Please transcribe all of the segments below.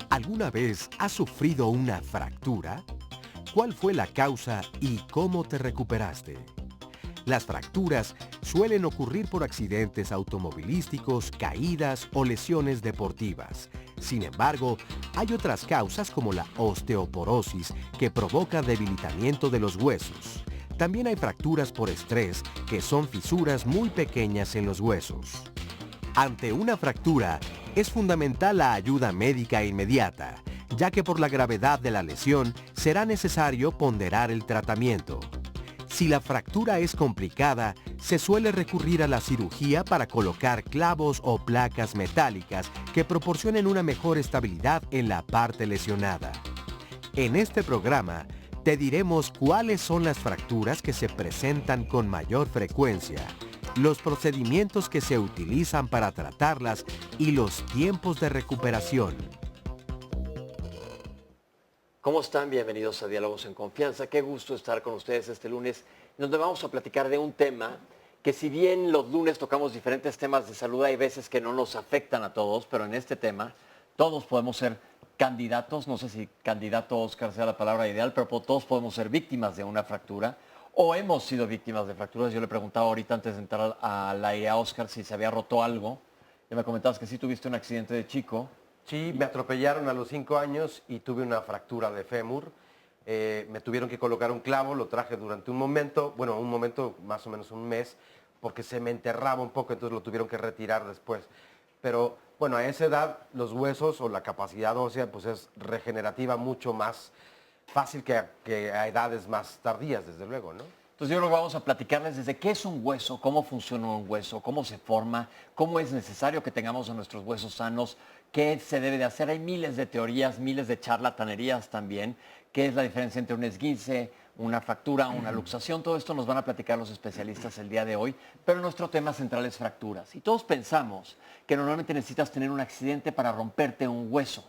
¿Alguna vez has sufrido una fractura? ¿Cuál fue la causa y cómo te recuperaste? Las fracturas suelen ocurrir por accidentes automovilísticos, caídas o lesiones deportivas. Sin embargo, hay otras causas como la osteoporosis que provoca debilitamiento de los huesos. También hay fracturas por estrés, que son fisuras muy pequeñas en los huesos. Ante una fractura, es fundamental la ayuda médica inmediata, ya que por la gravedad de la lesión será necesario ponderar el tratamiento. Si la fractura es complicada, se suele recurrir a la cirugía para colocar clavos o placas metálicas que proporcionen una mejor estabilidad en la parte lesionada. En este programa, te diremos cuáles son las fracturas que se presentan con mayor frecuencia, los procedimientos que se utilizan para tratarlas y los tiempos de recuperación. ¿Cómo están? Bienvenidos a Diálogos en Confianza. Qué gusto estar con ustedes este lunes, donde vamos a platicar de un tema que, si bien los lunes tocamos diferentes temas de salud, hay veces que no nos afectan a todos, pero en este tema todos podemos ser candidatos, no sé si candidato Oscar sea la palabra ideal, pero todos podemos ser víctimas de una fractura o hemos sido víctimas de fracturas. Yo le preguntaba ahorita antes de entrar al aire a Oscar si se había roto algo. Y me comentabas que sí tuviste un accidente de chico. Sí, me atropellaron a los 5 años y tuve una fractura de fémur. Me tuvieron que colocar un clavo, lo traje durante un momento, más o menos un mes, porque se me enterraba un poco, entonces lo tuvieron que retirar después. Pero bueno, a esa edad los huesos o la capacidad ósea pues es regenerativa mucho más fácil que a edades más tardías, desde luego, ¿no? Entonces yo creo que vamos a platicarles desde qué es un hueso, cómo funciona un hueso, cómo se forma, cómo es necesario que tengamos a nuestros huesos sanos, qué se debe de hacer. Hay miles de teorías, miles de charlatanerías también. ¿Qué es la diferencia entre un esguince, una fractura, una luxación? Todo esto nos van a platicar los especialistas el día de hoy, pero nuestro tema central es fracturas. Y todos pensamos que normalmente necesitas tener un accidente para romperte un hueso.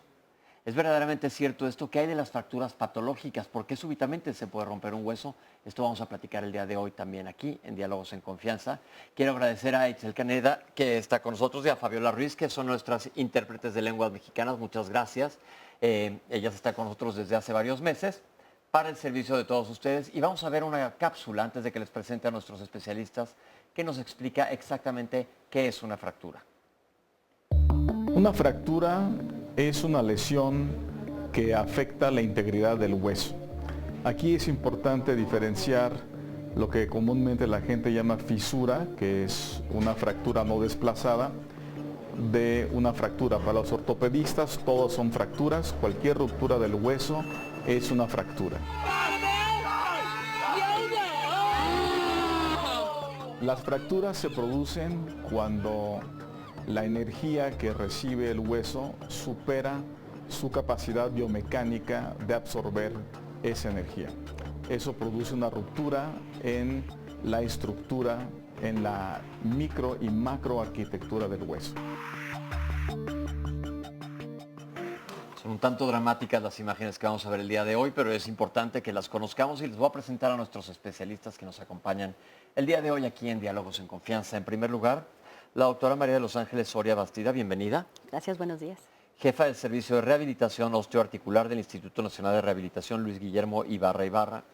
¿Es verdaderamente cierto esto? ¿Qué hay de las fracturas patológicas? ¿Por qué súbitamente se puede romper un hueso? Esto vamos a platicar el día de hoy también aquí en Diálogos en Confianza. Quiero agradecer a Itzel Caneda, que está con nosotros, y a Fabiola Ruiz, que son nuestras intérpretes de lenguas mexicanas. Muchas gracias. Ellas están con nosotros desde hace varios meses para el servicio de todos ustedes. Y vamos a ver una cápsula antes de que les presente a nuestros especialistas que nos explica exactamente qué es una fractura. Una fractura es una lesión que afecta la integridad del hueso. Aquí es importante diferenciar lo que comúnmente la gente llama fisura, que es una fractura no desplazada, de una fractura. Para los ortopedistas todos son fracturas, cualquier ruptura del hueso es una fractura. Las fracturas se producen cuando la energía que recibe el hueso supera su capacidad biomecánica de absorber esa energía. Eso produce una ruptura en la estructura, en la micro y macroarquitectura del hueso. Son un tanto dramáticas las imágenes que vamos a ver el día de hoy, pero es importante que las conozcamos y les voy a presentar a nuestros especialistas que nos acompañan el día de hoy aquí en Diálogos en Confianza. En primer lugar, la doctora María de los Ángeles Soria Bastida, bienvenida. Gracias, buenos días. Jefa del Servicio de Rehabilitación Osteoarticular del Instituto Nacional de Rehabilitación Luis Guillermo Ibarra Ibarra.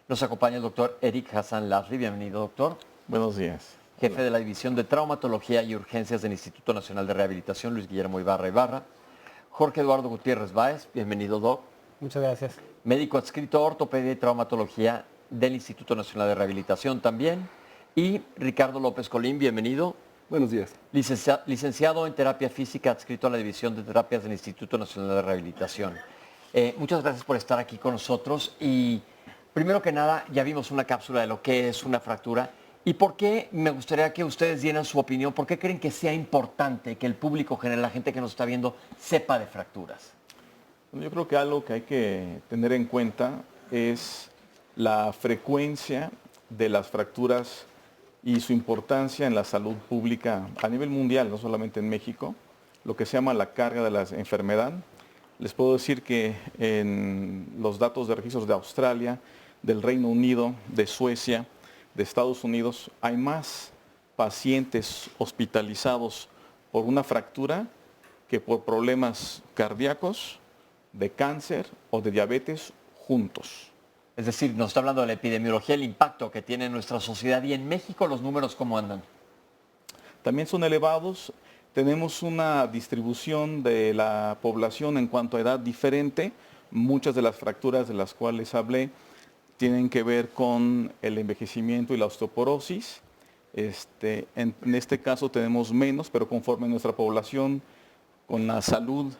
Nos acompaña el doctor Eric Hassan Lasri, bienvenido, doctor. Buenos días. Jefe de la División de Traumatología y Urgencias del Instituto Nacional de Rehabilitación Luis Guillermo Ibarra Ibarra. Jorge Eduardo Gutiérrez Báez, bienvenido, doc. Muchas gracias. Médico adscrito a Ortopedia y Traumatología del Instituto Nacional de Rehabilitación también. Y Ricardo López Colín, bienvenido. Buenos días. Licenciado en Terapia Física, adscrito a la División de Terapias del Instituto Nacional de Rehabilitación. Muchas gracias por estar aquí con nosotros. Y primero que nada, ya vimos una cápsula de lo que es una fractura. ¿Y por qué me gustaría que ustedes dieran su opinión? ¿Por qué creen que sea importante que el público general, la gente que nos está viendo, sepa de fracturas? Bueno, yo creo que algo que hay que tener en cuenta es la frecuencia de las fracturas y su importancia en la salud pública a nivel mundial, no solamente en México, lo que se llama la carga de la enfermedad. Les puedo decir que en los datos de registros de Australia, del Reino Unido, de Suecia, de Estados Unidos, hay más pacientes hospitalizados por una fractura que por problemas cardíacos, de cáncer o de diabetes juntos. Es decir, nos está hablando de la epidemiología, el impacto que tiene en nuestra sociedad. ¿Y en México los números cómo andan? También son elevados. Tenemos una distribución de la población en cuanto a edad diferente. Muchas de las fracturas de las cuales hablé tienen que ver con el envejecimiento y la osteoporosis. En este caso tenemos menos, pero conforme nuestra población con la salud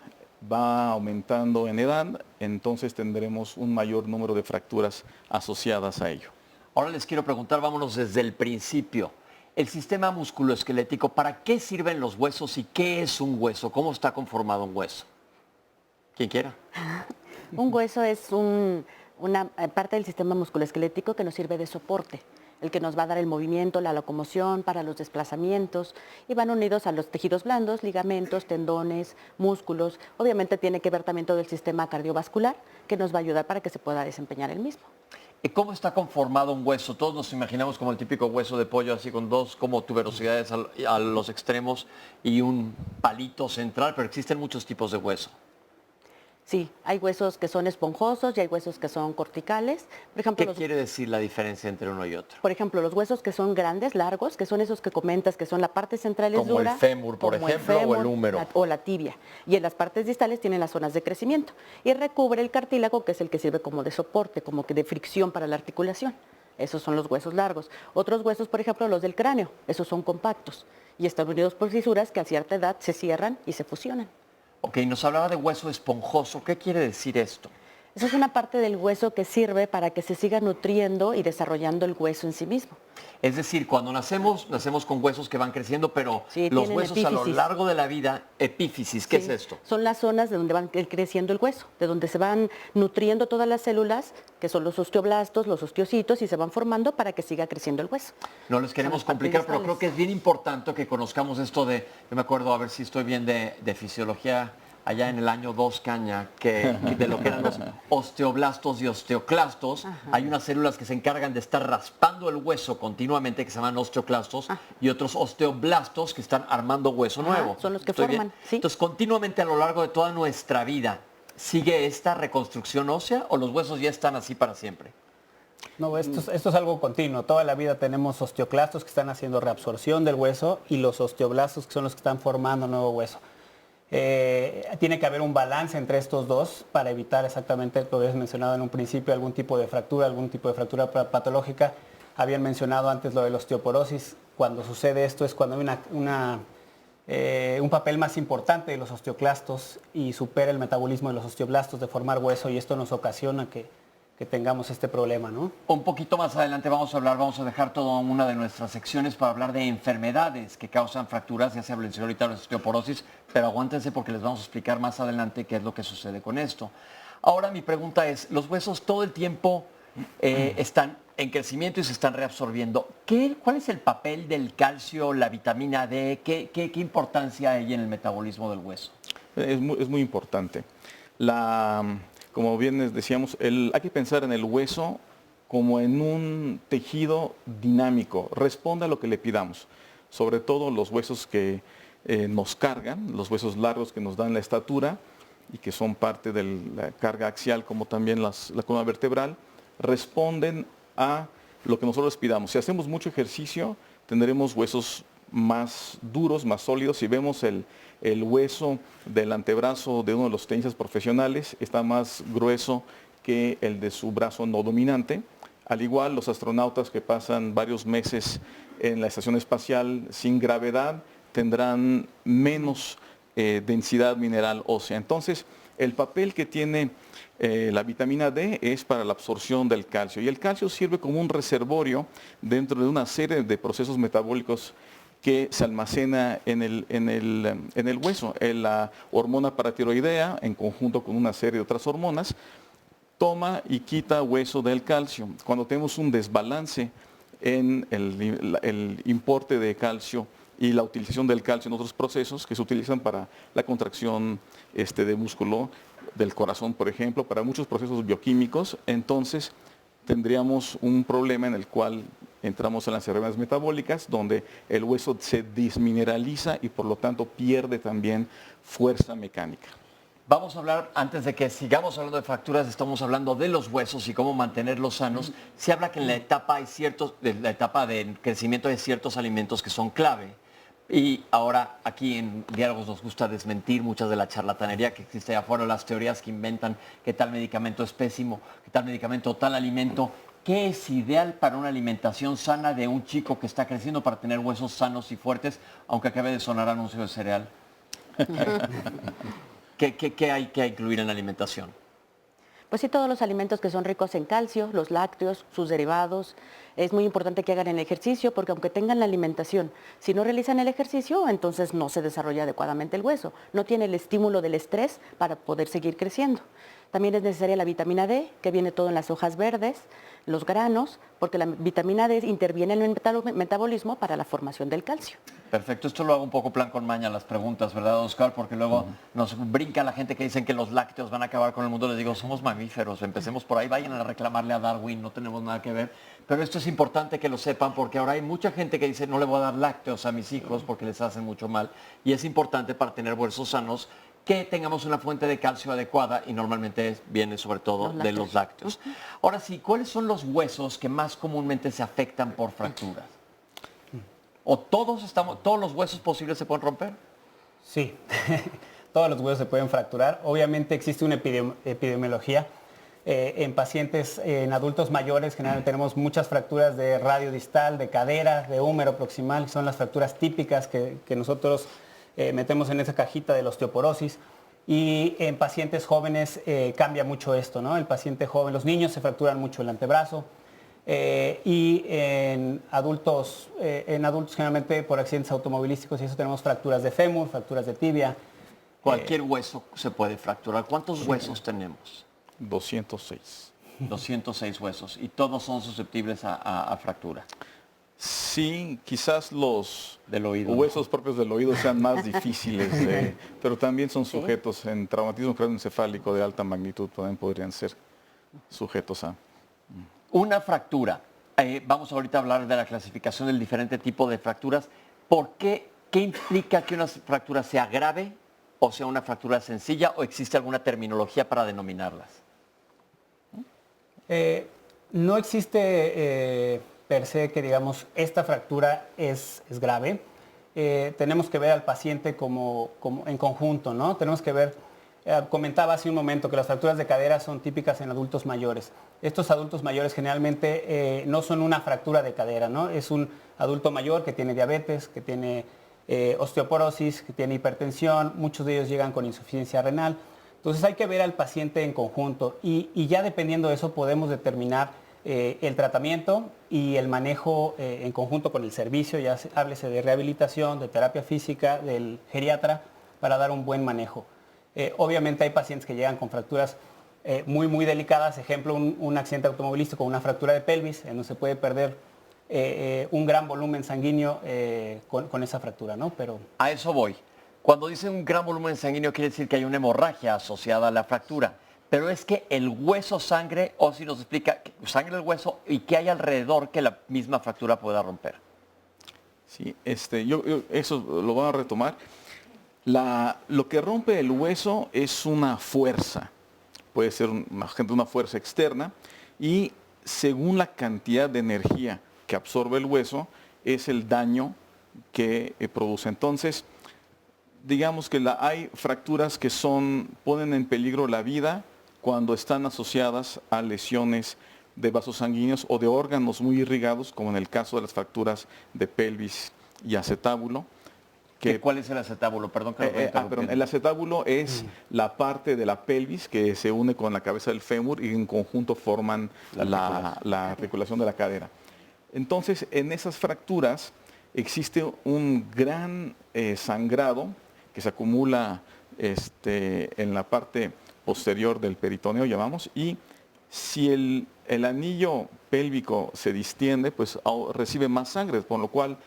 va aumentando en edad, entonces tendremos un mayor número de fracturas asociadas a ello. Ahora les quiero preguntar, vámonos desde el principio. El sistema musculoesquelético, ¿para qué sirven los huesos y qué es un hueso? ¿Cómo está conformado un hueso? Quien quiera. Un hueso es una parte del sistema musculoesquelético que nos sirve de soporte, el que nos va a dar el movimiento, la locomoción, para los desplazamientos, y van unidos a los tejidos blandos, ligamentos, tendones, músculos. Obviamente tiene que ver también todo el sistema cardiovascular, que nos va a ayudar para que se pueda desempeñar el mismo. ¿Y cómo está conformado un hueso? Todos nos imaginamos como el típico hueso de pollo, así con dos como tuberosidades a los extremos y un palito central, pero existen muchos tipos de hueso. Sí, hay huesos que son esponjosos y hay huesos que son corticales. Por ejemplo, ¿Qué quiere decir la diferencia entre uno y otro? Por ejemplo, los huesos que son grandes, largos, que son esos que comentas, que son la parte central es Como dura. el fémur, por como el ejemplo, o el fémur, húmero. o la tibia. Y en las partes distales tienen las zonas de crecimiento. Y recubre el cartílago, que es el que sirve como de soporte, como que de fricción para la articulación. Esos son los huesos largos. Otros huesos, por ejemplo, los del cráneo, esos son compactos. Y están unidos por fisuras que a cierta edad se cierran y se fusionan. Ok, nos hablaba de hueso esponjoso. ¿Qué quiere decir esto? Esa es una parte del hueso que sirve para que se siga nutriendo y desarrollando el hueso en sí mismo. Es decir, cuando nacemos con huesos que van creciendo, pero Sí, los tienen huesos a lo epífisis. largo de la vida, epífisis, ¿qué es Sí, esto? son las zonas de donde van creciendo el hueso, de donde se van nutriendo todas las células, que son los osteoblastos, los osteocitos, y se van formando para que siga creciendo el hueso. No les queremos Son las partes complicar, pero creo distales. que es bien importante que conozcamos esto de, yo me acuerdo, a ver si estoy bien de fisiología, allá en el año 2 caña, que de lo que eran los osteoblastos y osteoclastos. Hay unas células que se encargan de estar raspando el hueso continuamente, que se llaman osteoclastos, y otros osteoblastos que están armando hueso nuevo. son los que ¿Estoy bien? forman, sí. Entonces, continuamente a lo largo de toda nuestra vida, ¿sigue esta reconstrucción ósea o los huesos ya están así para siempre? No, esto es algo continuo. Toda la vida tenemos osteoclastos que están haciendo reabsorción del hueso y los osteoblastos que son los que están formando nuevo hueso. Tiene que haber un balance entre estos dos para evitar exactamente lo que habías mencionado en un principio, algún tipo de fractura patológica. Habían mencionado antes lo de la osteoporosis. Cuando sucede esto es cuando hay un papel más importante de los osteoclastos y supera el metabolismo de los osteoblastos de formar hueso, y esto nos ocasiona que tengamos este problema, ¿no? Un poquito más adelante vamos a dejar toda una de nuestras secciones para hablar de enfermedades que causan fracturas. Ya se mencionó ahorita la osteoporosis, pero aguántense porque les vamos a explicar más adelante qué es lo que sucede con esto. Ahora mi pregunta es, los huesos todo el tiempo están en crecimiento y se están reabsorbiendo. ¿Cuál es el papel del calcio, la vitamina D? ¿Qué importancia hay en el metabolismo del hueso? Es muy importante. Como bien les decíamos, hay que pensar en el hueso como en un tejido dinámico, responde a lo que le pidamos. Sobre todo los huesos que nos cargan, los huesos largos que nos dan la estatura y que son parte de la carga axial, como también la columna vertebral, responden a lo que nosotros les pidamos. Si hacemos mucho ejercicio, tendremos huesos más duros, más sólidos. Si vemos el hueso del antebrazo de uno de los tenistas profesionales, está más grueso que el de su brazo no dominante. Al igual, los astronautas que pasan varios meses en la estación espacial sin gravedad tendrán menos densidad mineral ósea. Entonces, el papel que tiene la vitamina D es para la absorción del calcio, y el calcio sirve como un reservorio dentro de una serie de procesos metabólicos que se almacena en el hueso. La hormona paratiroidea, en conjunto con una serie de otras hormonas, toma y quita hueso del calcio. Cuando tenemos un desbalance en el importe de calcio y la utilización del calcio en otros procesos que se utilizan para la contracción de músculo del corazón, por ejemplo, para muchos procesos bioquímicos, entonces tendríamos un problema en el cual entramos en las enfermedades metabólicas, donde el hueso se desmineraliza y por lo tanto pierde también fuerza mecánica. Vamos a hablar, antes de que sigamos hablando de fracturas, estamos hablando de los huesos y cómo mantenerlos sanos. Se habla que en la etapa de crecimiento hay ciertos alimentos que son clave. Y ahora aquí en Diálogos nos gusta desmentir muchas de la charlatanería que existe allá afuera, las teorías que inventan que tal medicamento es pésimo, que tal medicamento o tal alimento. ¿Qué es ideal para una alimentación sana de un chico que está creciendo para tener huesos sanos y fuertes, aunque acabe de sonar anuncio de cereal? ¿Qué hay que incluir en la alimentación? Pues sí, todos los alimentos que son ricos en calcio, los lácteos, sus derivados. Es muy importante que hagan el ejercicio, porque aunque tengan la alimentación, si no realizan el ejercicio, entonces no se desarrolla adecuadamente el hueso. No tiene el estímulo del estrés para poder seguir creciendo. También es necesaria la vitamina D, que viene todo en las hojas verdes, los granos, porque la vitamina D interviene en el metabolismo para la formación del calcio. Perfecto, esto lo hago un poco plan con maña las preguntas, ¿verdad, Oscar? Porque luego nos brinca la gente que dicen que los lácteos van a acabar con el mundo. Les digo, somos mamíferos, empecemos por ahí, vayan a reclamarle a Darwin, no tenemos nada que ver. Pero esto es importante que lo sepan, porque ahora hay mucha gente que dice, no le voy a dar lácteos a mis hijos porque les hacen mucho mal. Y es importante para tener huesos sanos que tengamos una fuente de calcio adecuada, y normalmente viene sobre todo de los lácteos. Ahora sí, ¿cuáles son los huesos que más comúnmente se afectan por fracturas? ¿O todos los huesos posibles se pueden romper? Sí, todos los huesos se pueden fracturar. Obviamente existe una epidemiología. En pacientes, en adultos mayores, generalmente tenemos muchas fracturas de radio distal, de cadera, de húmero proximal, son las fracturas típicas que nosotros metemos en esa cajita de la osteoporosis. Y en pacientes jóvenes cambia mucho esto, ¿no? El paciente joven, los niños se fracturan mucho el antebrazo. Y en adultos generalmente por accidentes automovilísticos y eso tenemos fracturas de fémur, fracturas de tibia. Cualquier hueso se puede fracturar. ¿Cuántos huesos tenemos? 206. 206 huesos. ¿Y todos son susceptibles a fractura? Sí, quizás los del oído, huesos propios del oído sean más difíciles, pero también son sujetos en traumatismo craneoencefálico de alta magnitud, podrían ser sujetos a... Una fractura. Vamos ahorita a hablar de la clasificación del diferente tipo de fracturas. ¿Qué implica que una fractura sea grave o sea una fractura sencilla, o existe alguna terminología para denominarlas? No existe per se que digamos esta fractura es grave. Tenemos que ver al paciente como en conjunto, ¿no? Tenemos que ver, comentaba hace un momento que las fracturas de cadera son típicas en adultos mayores. Estos adultos mayores generalmente no son una fractura de cadera, ¿no? Es un adulto mayor que tiene diabetes, que tiene osteoporosis, que tiene hipertensión, muchos de ellos llegan con insuficiencia renal. Entonces hay que ver al paciente en conjunto y ya dependiendo de eso podemos determinar el tratamiento y el manejo en conjunto con el servicio, ya háblese de rehabilitación, de terapia física, del geriatra, para dar un buen manejo. Obviamente hay pacientes que llegan con fracturas muy delicadas, ejemplo, un accidente automovilístico, una fractura de pelvis, en donde se puede perder un gran volumen sanguíneo con esa fractura, ¿no? Pero... A eso voy. Cuando dicen un gran volumen sanguíneo quiere decir que hay una hemorragia asociada a la fractura. Pero es que el hueso sangre, o si nos explica, sangre el hueso y qué hay alrededor que la misma fractura pueda romper. Sí, yo eso lo voy a retomar. Lo que rompe el hueso es una fuerza. Puede ser una fuerza externa y según la cantidad de energía que absorbe el hueso es el daño que produce. Entonces, digamos que hay fracturas que ponen en peligro la vida cuando están asociadas a lesiones de vasos sanguíneos o de órganos muy irrigados, como en el caso de las fracturas de pelvis y acetábulo. ¿Cuál es el acetábulo? Perdón que lo voy a interrumpir. Perdón, el acetábulo es la parte de la pelvis que se une con la cabeza del fémur y en conjunto forman la articulación de la cadera. Entonces, en esas fracturas existe un gran sangrado que se acumula en la parte posterior del peritoneo, llamamos, y si el anillo pélvico se distiende, pues recibe más sangre, por lo cual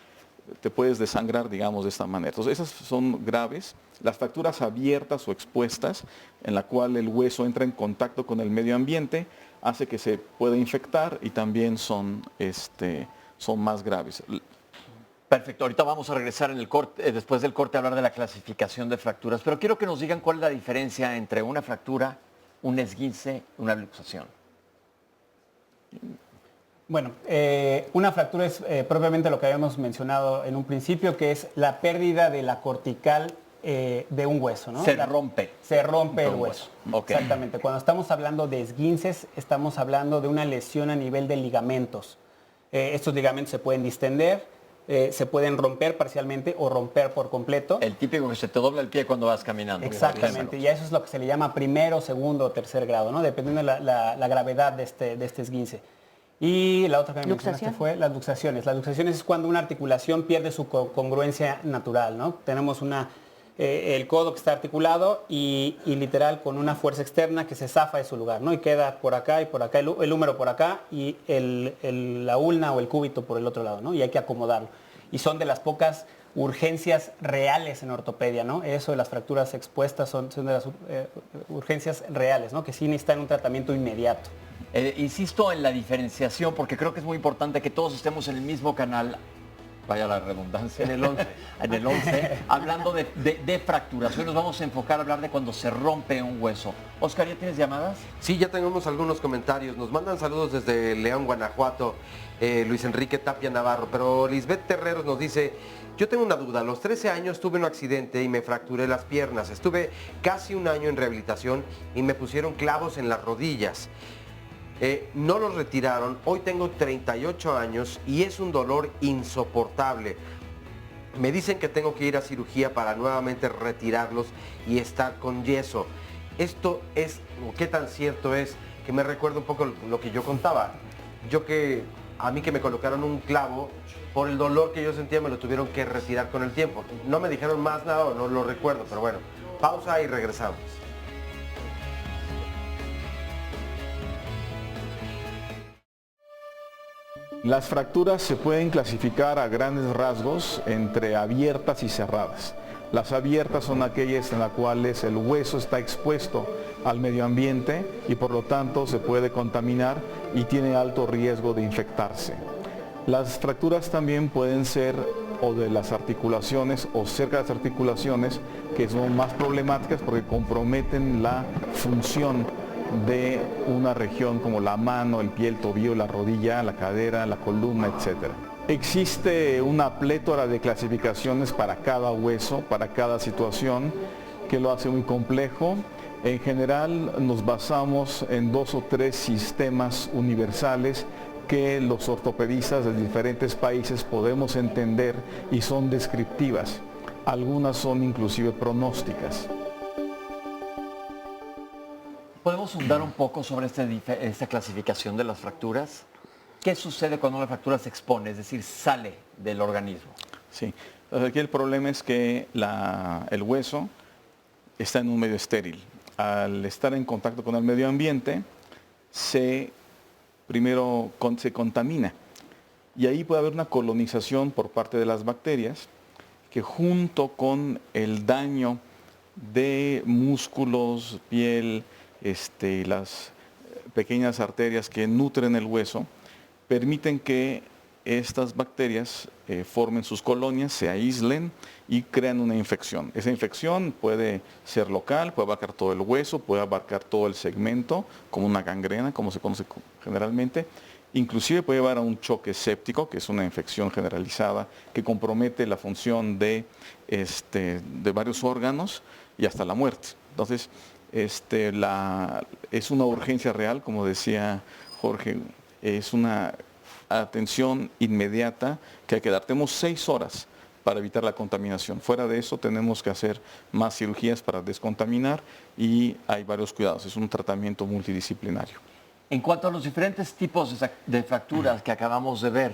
te puedes desangrar, digamos, de esta manera. Entonces, esas son graves. Las fracturas abiertas o expuestas, en la cual el hueso entra en contacto con el medio ambiente, hace que se pueda infectar y también son más graves. Perfecto, ahorita vamos a regresar en el corte, después del corte a hablar de la clasificación de fracturas, pero quiero que nos digan cuál es la diferencia entre una fractura, un esguince y una luxación. Bueno, una fractura es propiamente lo que habíamos mencionado en un principio, que es la pérdida de la cortical de un hueso, ¿no? Se rompe. Se rompe el hueso. Okay. Exactamente. Cuando estamos hablando de esguinces, estamos hablando de una lesión a nivel de ligamentos. Estos ligamentos se pueden distender, se pueden romper parcialmente o romper por completo. El típico que se te dobla el pie cuando vas caminando. Exactamente, y eso es lo que se le llama primero, segundo o tercer grado, ¿no? Dependiendo de la gravedad de este esguince. Y la otra que me mencionaste fue las luxaciones. Las luxaciones es cuando una articulación pierde su congruencia natural, ¿no? Tenemos el codo que está articulado y literal con una fuerza externa que se zafa de su lugar, ¿no? Y queda por acá y por acá, el húmero por acá y la ulna o el cúbito por el otro lado, ¿no? Y hay que acomodarlo. Y son de las pocas urgencias reales en ortopedia, ¿no? Eso de las fracturas expuestas son de las urgencias reales, ¿no? Que sí necesitan un tratamiento inmediato. Insisto en la diferenciación porque creo que es muy importante que todos estemos en el mismo canal, vaya la redundancia, en el 11. en el 11, hablando de fracturas. Hoy nos vamos a enfocar a hablar de cuando se rompe un hueso. Oscar, ¿ya tienes llamadas? Sí, ya tenemos algunos comentarios. Nos mandan saludos desde León, Guanajuato, Luis Enrique Tapia Navarro. Pero Lisbeth Terreros nos dice, yo tengo una duda. A los 13 años tuve un accidente y me fracturé las piernas. Estuve casi un año en rehabilitación y me pusieron clavos en las rodillas. No los retiraron. Hoy tengo 38 años y es un dolor insoportable. Me dicen que tengo que ir a cirugía para nuevamente retirarlos y estar con yeso. Esto es, ¿qué tan cierto es? Que me recuerda un poco lo que yo contaba. A mí que me colocaron un clavo, por el dolor que yo sentía me lo tuvieron que retirar con el tiempo. No me dijeron más nada, no lo recuerdo, pero bueno. Pausa y regresamos. Las fracturas se pueden clasificar a grandes rasgos entre abiertas y cerradas. Las abiertas son aquellas en las cuales el hueso está expuesto al medio ambiente y por lo tanto se puede contaminar y tiene alto riesgo de infectarse. Las fracturas también pueden ser o de las articulaciones o cerca de las articulaciones, que son más problemáticas porque comprometen la función de una región como la mano, el pie, el tobillo, la rodilla, la cadera, la columna, etc. Existe una plétora de clasificaciones para cada hueso, para cada situación, que lo hace muy complejo. En general nos basamos en 2 o 3 sistemas universales que los ortopedistas de diferentes países podemos entender y son descriptivas. Algunas son inclusive pronósticas. ¿Podemos hundar un poco sobre esta clasificación de las fracturas? ¿Qué sucede cuando una fractura se expone, es decir, sale del organismo? Sí, aquí el problema es que el hueso está en un medio estéril. Al estar en contacto con el medio ambiente, primero se contamina. Y ahí puede haber una colonización por parte de las bacterias que junto con el daño de músculos, piel, las pequeñas arterias que nutren el hueso, permiten que estas bacterias formen sus colonias, se aíslen y crean una infección. Esa infección puede ser local, puede abarcar todo el hueso, puede abarcar todo el segmento, como una gangrena, como se conoce generalmente. Inclusive puede llevar a un choque séptico, que es una infección generalizada que compromete la función de varios órganos y hasta la muerte. Entonces, es una urgencia real, como decía Jorge, es una atención inmediata que hay que dar. Tenemos 6 horas para evitar la contaminación. Fuera de eso tenemos que hacer más cirugías para descontaminar y hay varios cuidados. Es un tratamiento multidisciplinario. En cuanto a los diferentes tipos de fracturas que acabamos de ver,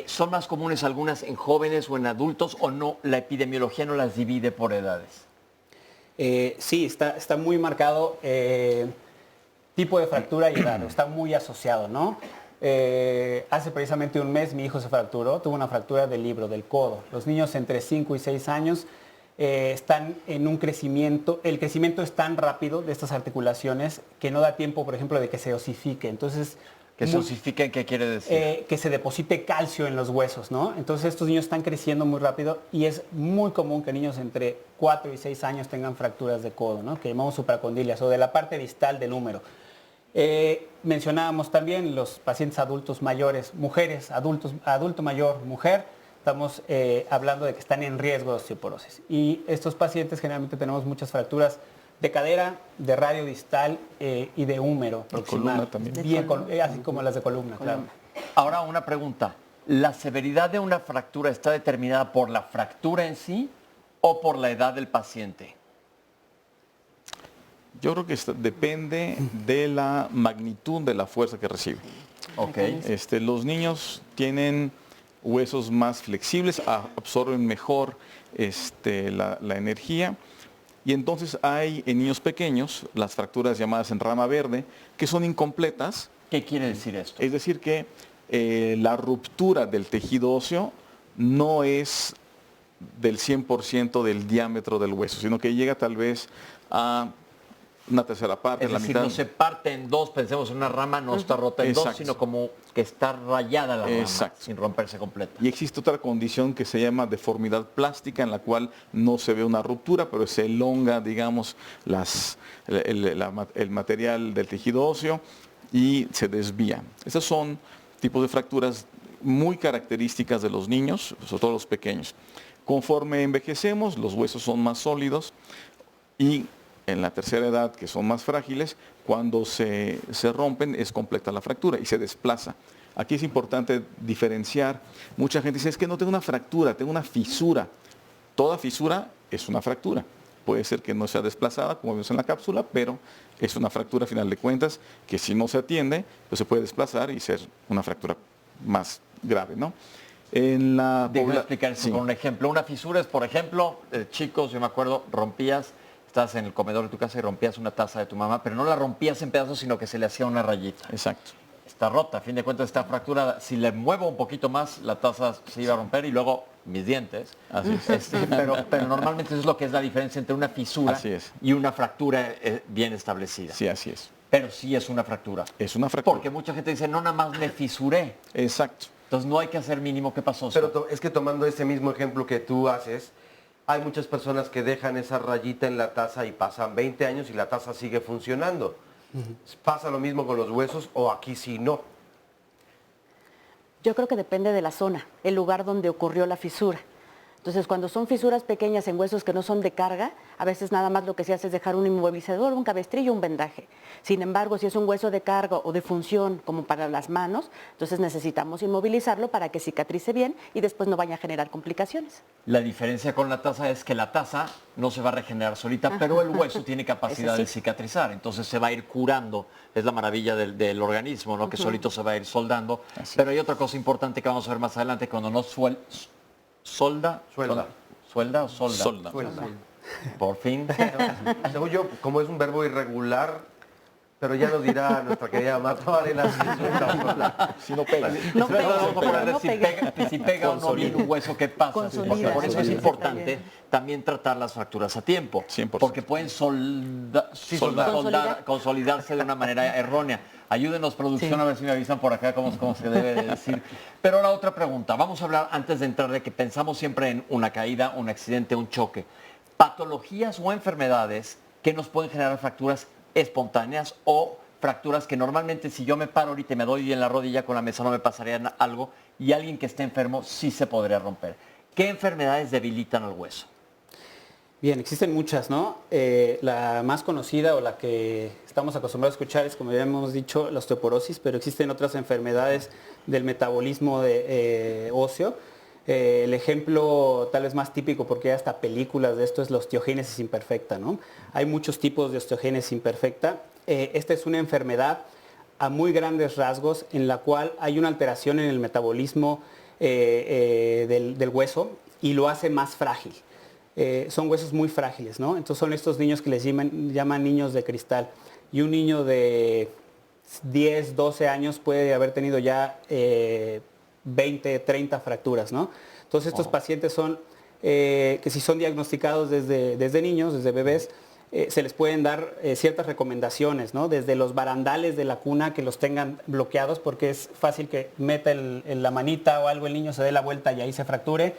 ¿son más comunes algunas en jóvenes o en adultos o no? ¿La epidemiología no las divide por edades? Sí, está muy marcado tipo de fractura y edad, está muy asociado, ¿no? Hace precisamente un mes mi hijo se fracturó, tuvo una fractura del libro, del codo. Los niños entre 5 y 6 años están en un crecimiento, el crecimiento es tan rápido de estas articulaciones que no da tiempo, por ejemplo, de que se osifique. Entonces, ¿Que se osifiquen qué quiere decir? que se deposite calcio en los huesos, ¿no? Entonces estos niños están creciendo muy rápido y es muy común que niños entre 4 y 6 años tengan fracturas de codo, ¿no? Que llamamos supracondilias o de la parte distal del húmero. Mencionábamos también los pacientes adultos mayores, mujeres, adulto mayor, mujer, estamos hablando de que están en riesgo de osteoporosis. Y estos pacientes generalmente tenemos muchas fracturas de cadera, de radio distal y de húmero proximal. Columna también. Así como las de columna, claro. Ahora una pregunta. ¿La severidad de una fractura está determinada por la fractura en sí o por la edad del paciente? Yo creo que depende de la magnitud de la fuerza que recibe. Ok. Los niños tienen huesos más flexibles, absorben mejor la energía. Y entonces hay en niños pequeños las fracturas llamadas en rama verde, que son incompletas. ¿Qué quiere decir esto? Es decir, que la ruptura del tejido óseo no es del 100% del diámetro del hueso, sino que llega tal vez a una tercera parte, Es la decir, mitad. no se parte en dos, pensemos en una rama, no está rota en dos, Exacto. sino como que está rayada la rama, Exacto. sin romperse completa. Y existe otra condición que se llama deformidad plástica, en la cual no se ve una ruptura, pero se elonga, digamos, el material del tejido óseo y se desvía. Esos son tipos de fracturas muy características de los niños, sobre todo los pequeños. Conforme envejecemos, los huesos son más sólidos y en la tercera edad, que son más frágiles, cuando se rompen es completa la fractura y se desplaza. Aquí es importante diferenciar. Mucha gente dice, es que no tengo una fractura, tengo una fisura. Toda fisura es una fractura. Puede ser que no sea desplazada, como vemos en la cápsula, pero es una fractura a final de cuentas, que si no se atiende, pues se puede desplazar y ser una fractura más grave, ¿no? Déjame explicar eso Sí. con un ejemplo. Una fisura es, por ejemplo, chicos, yo me acuerdo, estás en el comedor de tu casa y rompías una taza de tu mamá, pero no la rompías en pedazos, sino que se le hacía una rayita. Exacto. Está rota, a fin de cuentas está fracturada. Si le muevo un poquito más, la taza se iba a romper y luego mis dientes. Así es. Pero normalmente eso es lo que es la diferencia entre una fisura Así es. y una fractura bien establecida. Sí, así es. Pero sí es una fractura. Es una fractura. Porque mucha gente dice, no, nada más me fisuré. Exacto. Entonces no hay que hacer mínimo. ¿Qué pasó? Pero es que tomando ese mismo ejemplo que tú haces, hay muchas personas que dejan esa rayita en la taza y pasan 20 años y la taza sigue funcionando. ¿Pasa lo mismo con los huesos o aquí sí no? Yo creo que depende de la zona, el lugar donde ocurrió la fisura. Entonces, cuando son fisuras pequeñas en huesos que no son de carga, a veces nada más lo que se hace es dejar un inmovilizador, un cabestrillo, un vendaje. Sin embargo, si es un hueso de carga o de función, como para las manos, entonces necesitamos inmovilizarlo para que cicatrice bien y después no vaya a generar complicaciones. La diferencia con la taza es que la taza no se va a regenerar solita, pero el hueso tiene capacidad de cicatrizar, entonces se va a ir curando. Es la maravilla del organismo, ¿no? Que solito se va a ir soldando. Pero hay otra cosa importante que vamos a ver más adelante, cuando no suelda. Suelda. ¿Suelda o solda? Solda. Por fin. Según yo, como es un verbo irregular, pero ya nos dirá nuestra querida Marta Varela Si no pega. No Vamos a pegue, poner no si pegue. pega o no bien un hueso, ¿qué pasa? Consolida, Porque por eso es consolida importante también. también tratar las fracturas a tiempo. 100%. Porque pueden consolidarse de una manera errónea. Ayúdenos, producción, a ver si me avisan por acá cómo se debe de decir. Pero ahora otra pregunta. Vamos a hablar, antes de entrar, de que pensamos siempre en una caída, un accidente, un choque. Patologías o enfermedades que nos pueden generar fracturas espontáneas o fracturas que normalmente si yo me paro ahorita y me doy en la rodilla con la mesa no me pasaría algo y alguien que esté enfermo sí se podría romper. ¿Qué enfermedades debilitan al hueso? Bien, existen muchas, ¿no? La más conocida o la que estamos acostumbrados a escuchar es, como ya hemos dicho, la osteoporosis, pero existen otras enfermedades del metabolismo óseo. El ejemplo tal vez más típico, porque hay hasta películas de esto, es la osteogénesis imperfecta, ¿no? Hay muchos tipos de osteogénesis imperfecta. Esta es una enfermedad a muy grandes rasgos en la cual hay una alteración en el metabolismo del hueso y lo hace más frágil. Son huesos muy frágiles, ¿no? Entonces son estos niños que les llaman niños de cristal. Y un niño de 10, 12 años puede haber tenido ya 20, 30 fracturas, ¿no? Entonces estos pacientes son, que si son diagnosticados desde niños, desde bebés, se les pueden dar ciertas recomendaciones, ¿no? Desde los barandales de la cuna que los tengan bloqueados, porque es fácil que meta la manita o algo, el niño se dé la vuelta y ahí se fracture,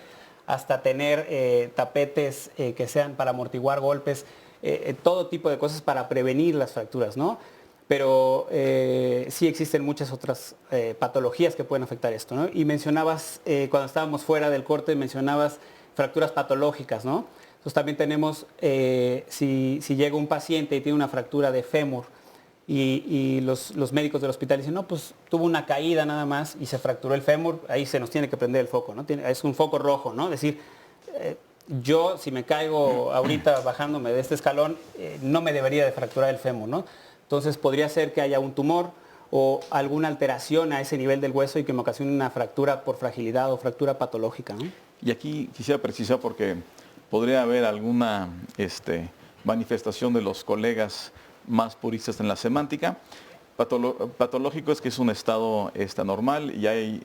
hasta tener tapetes que sean para amortiguar golpes, todo tipo de cosas para prevenir las fracturas, ¿no? Pero sí existen muchas otras patologías que pueden afectar esto, ¿no? Y mencionabas, cuando estábamos fuera del corte, mencionabas fracturas patológicas, ¿no? Entonces también tenemos, si llega un paciente y tiene una fractura de fémur y los médicos del hospital dicen, no, pues tuvo una caída nada más y se fracturó el fémur, ahí se nos tiene que prender el foco, ¿no? Es un foco rojo, ¿no? Es decir, yo si me caigo ahorita bajándome de este escalón, no me debería de fracturar el fémur, ¿no? Entonces podría ser que haya un tumor o alguna alteración a ese nivel del hueso y que me ocasione una fractura por fragilidad o fractura patológica, ¿no? Y aquí quisiera precisar porque podría haber alguna manifestación de los colegas más puristas en la semántica. Patológico es que es un estado normal y hay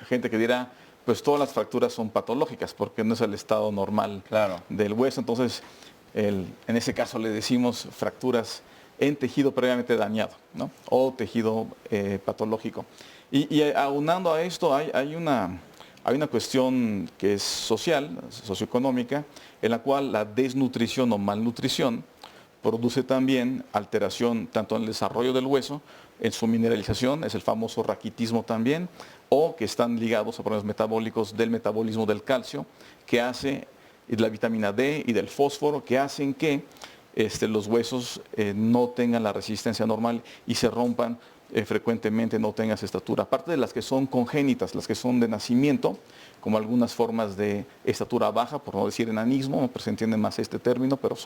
gente que dirá, pues todas las fracturas son patológicas porque no es el estado normal del hueso. Entonces, en ese caso le decimos fracturas en tejido previamente dañado, ¿no? O tejido patológico. Y aunando a esto hay una cuestión que es social, socioeconómica, en la cual la desnutrición o malnutrición produce también alteración tanto en el desarrollo del hueso, en su mineralización, es el famoso raquitismo también, o que están ligados a problemas metabólicos del metabolismo del calcio, que hace, y de la vitamina D y del fósforo, que hacen que los huesos no tengan la resistencia normal y se rompan frecuentemente, no tengan esa estatura. Aparte de las que son congénitas, las que son de nacimiento, como algunas formas de estatura baja, por no decir enanismo, pero se entiende más este término, pero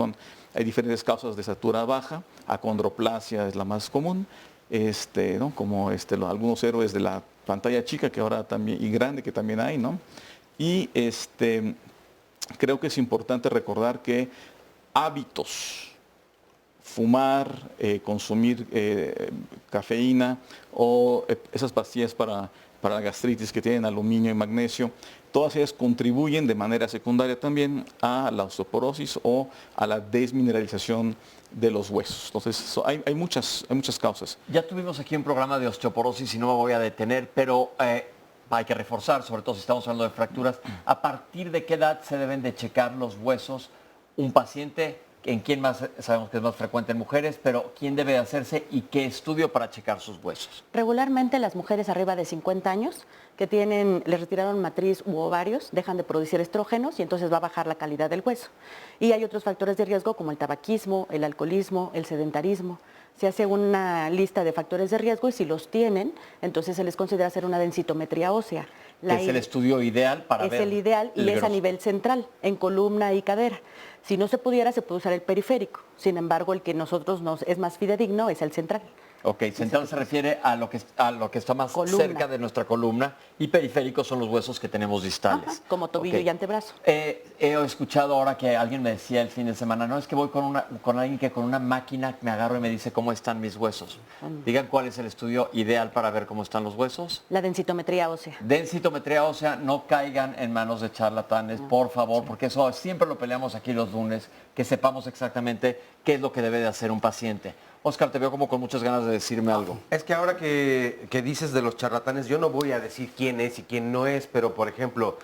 hay diferentes causas de estatura baja, acondroplasia es la más común, ¿no? Como algunos héroes de la pantalla chica que ahora también, y grande que también hay, ¿no? Y creo que es importante recordar que hábitos, fumar, consumir cafeína o esas pastillas para la gastritis que tienen aluminio y magnesio, todas ellas contribuyen de manera secundaria también a la osteoporosis o a la desmineralización de los huesos. Entonces, hay muchas causas. Ya tuvimos aquí un programa de osteoporosis y no me voy a detener, pero hay que reforzar, sobre todo si estamos hablando de fracturas, ¿a partir de qué edad se deben de checar los huesos un paciente? ¿En quién más sabemos que es más frecuente en mujeres, pero quién debe de hacerse y qué estudio para checar sus huesos? Regularmente las mujeres arriba de 50 años que les retiraron matriz u ovarios, dejan de producir estrógenos y entonces va a bajar la calidad del hueso. Y hay otros factores de riesgo como el tabaquismo, el alcoholismo, el sedentarismo. Se hace una lista de factores de riesgo y si los tienen, entonces se les considera hacer una densitometría ósea. Es el estudio ideal para ver. Es el ideal y es a nivel central, en columna y cadera. Si no se pudiera, se puede usar el periférico. Sin embargo, el que nosotros nos es más fidedigno es el central. Ok, central se refiere a lo que está más cerca de nuestra columna y periféricos son los huesos que tenemos distales. Ajá, como tobillo y antebrazo. He escuchado ahora que alguien me decía el fin de semana, no, es que voy con alguien que con una máquina me agarro y me dice cómo están mis huesos. Digan cuál es el estudio ideal para ver cómo están los huesos. La densitometría ósea. Densitometría ósea, no caigan en manos de charlatanes, por favor, porque eso siempre lo peleamos aquí los lunes, que sepamos exactamente qué es lo que debe de hacer un paciente. Oscar, te veo como con muchas ganas de decirme algo. Es que ahora que dices de los charlatanes, yo no voy a decir quién es y quién no es, pero por ejemplo,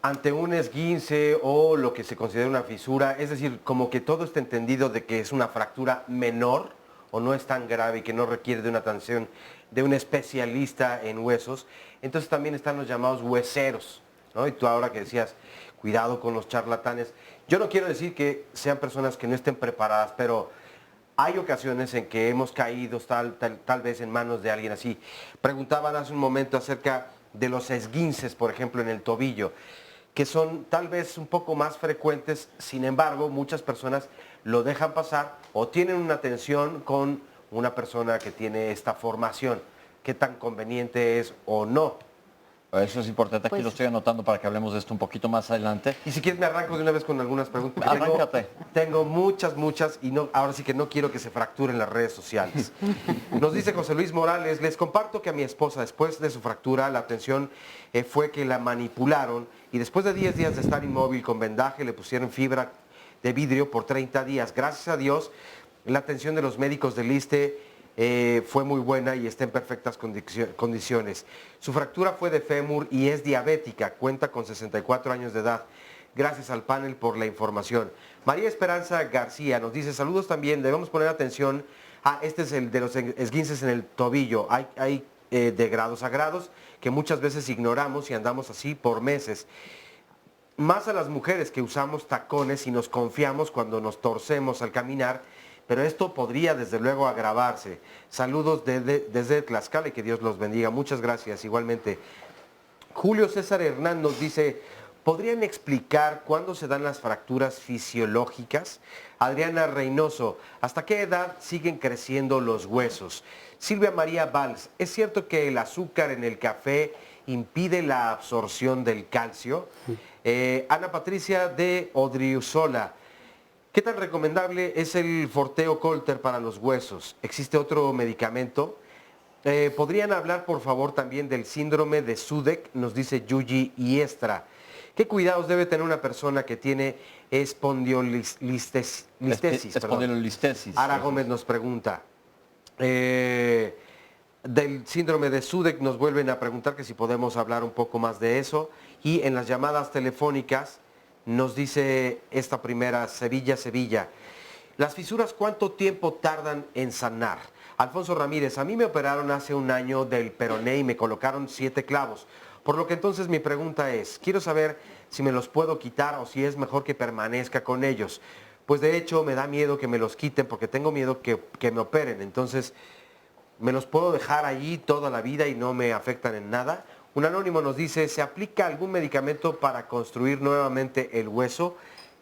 ante un esguince o lo que se considera una fisura, es decir, como que todo está entendido de que es una fractura menor o no es tan grave y que no requiere de una atención de un especialista en huesos, entonces también están los llamados hueseros, ¿no? Y tú ahora que decías, cuidado con los charlatanes, yo no quiero decir que sean personas que no estén preparadas, pero hay ocasiones en que hemos caído tal vez en manos de alguien así. Preguntaban hace un momento acerca de los esguinces, por ejemplo, en el tobillo, que son tal vez un poco más frecuentes, sin embargo, muchas personas lo dejan pasar o tienen una tensión con una persona que tiene esta formación. ¿Qué tan conveniente es o no? Eso es importante, aquí Pues- lo estoy anotando para que hablemos de esto un poquito más adelante. Y si quieres me arranco de una vez con algunas preguntas. porque Arráncate. Tengo muchas y no, ahora sí que no quiero que se fracturen las redes sociales. Nos dice José Luis Morales, les comparto que a mi esposa después de su fractura la atención fue que la manipularon y después de 10 días de estar inmóvil con vendaje le pusieron fibra de vidrio por 30 días. Gracias a Dios la atención de los médicos del ISSSTE fue muy buena y está en perfectas condiciones. Su fractura fue de fémur y es diabética, cuenta con 64 años de edad. Gracias al panel por la información. María Esperanza García nos dice, saludos también, debemos poner atención. Este es el de los esguinces en el tobillo. Hay de grados a grados que muchas veces ignoramos y andamos así por meses. Más a las mujeres que usamos tacones y nos confiamos cuando nos torcemos al caminar, pero esto podría desde luego agravarse. Saludos desde Tlaxcala y que Dios los bendiga. Muchas gracias, igualmente. Julio César Hernán nos dice, ¿podrían explicar cuándo se dan las fracturas fisiológicas? Adriana Reynoso, ¿hasta qué edad siguen creciendo los huesos? Silvia María Valls, ¿es cierto que el azúcar en el café impide la absorción del calcio? Ana Patricia de Odriozola, ¿qué tan recomendable es el Forteo Colter para los huesos? ¿Existe otro medicamento? ¿Podrían hablar, por favor, también del síndrome de Sudeck? Nos dice Yuji Iestra. ¿Qué cuidados debe tener una persona que tiene espondilolistesis? Espondilolistesis. Ara Gómez nos pregunta. Del síndrome de Sudeck nos vuelven a preguntar que si podemos hablar un poco más de eso. Y en las llamadas telefónicas nos dice esta primera, Sevilla. ¿Las fisuras cuánto tiempo tardan en sanar? Alfonso Ramírez, a mí me operaron hace un año del peroné y me colocaron 7 clavos. Por lo que entonces mi pregunta es, quiero saber si me los puedo quitar o si es mejor que permanezca con ellos. Pues de hecho me da miedo que me los quiten porque tengo miedo que me operen. Entonces, ¿me los puedo dejar allí toda la vida y no me afectan en nada? Un anónimo nos dice, ¿se aplica algún medicamento para construir nuevamente el hueso?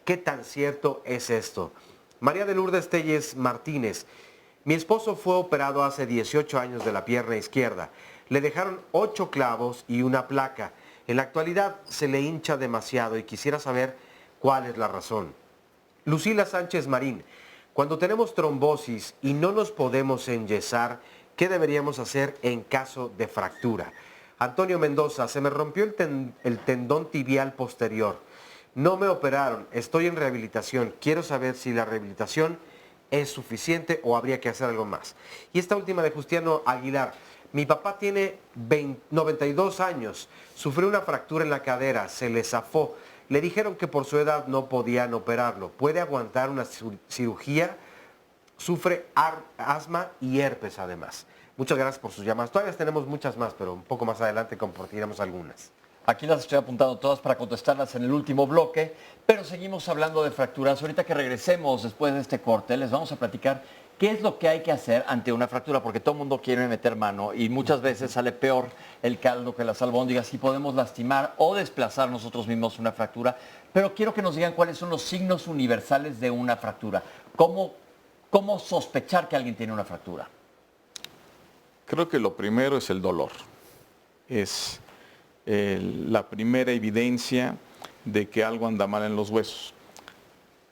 ¿Qué tan cierto es esto? María de Lourdes Telles Martínez, mi esposo fue operado hace 18 años de la pierna izquierda. Le dejaron 8 clavos y una placa. En la actualidad se le hincha demasiado y quisiera saber cuál es la razón. Lucila Sánchez Marín, cuando tenemos trombosis y no nos podemos enyesar, ¿qué deberíamos hacer en caso de fractura? Antonio Mendoza, se me rompió el tendón tibial posterior. No me operaron, estoy en rehabilitación. Quiero saber si la rehabilitación es suficiente o habría que hacer algo más. Y esta última de Justiano Aguilar. Mi papá tiene 92 años, sufrió una fractura en la cadera, se le zafó. Le dijeron que por su edad no podían operarlo. ¿Puede aguantar una cirugía? Sufre asma y herpes además. Muchas gracias por sus llamadas. Todavía tenemos muchas más, pero un poco más adelante compartiremos algunas. Aquí las estoy apuntando todas para contestarlas en el último bloque, pero seguimos hablando de fracturas. Ahorita que regresemos después de este corte, les vamos a platicar qué es lo que hay que hacer ante una fractura, porque todo el mundo quiere meter mano y muchas veces sale peor el caldo que las albóndigas y podemos lastimar o desplazar nosotros mismos una fractura. Pero quiero que nos digan cuáles son los signos universales de una fractura. ¿Cómo sospechar que alguien tiene una fractura? Creo que lo primero es el dolor. Es la primera evidencia de que algo anda mal en los huesos.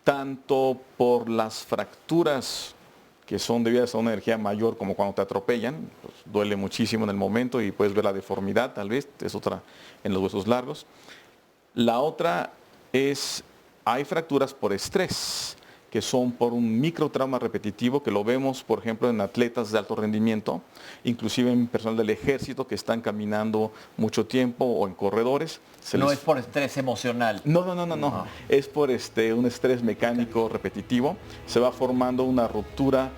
Tanto por las fracturas que son debidas a una energía mayor, como cuando te atropellan, pues duele muchísimo en el momento y puedes ver la deformidad, tal vez, es otra en los huesos largos. La otra es, hay fracturas por estrés, que son por un microtrauma repetitivo, que lo vemos, por ejemplo, en atletas de alto rendimiento, inclusive en personal del ejército que están caminando mucho tiempo o en corredores. No es por estrés emocional. No. Es por un estrés mecánico repetitivo. Se va formando una ruptura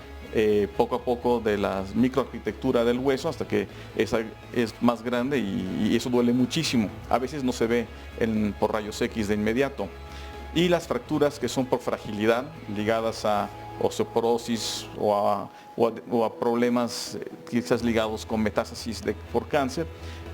poco a poco de la microarquitectura del hueso hasta que esa es más grande y eso duele muchísimo. A veces no se ve por rayos X de inmediato. Y las fracturas que son por fragilidad, ligadas a osteoporosis o a problemas quizás ligados con metástasis por cáncer,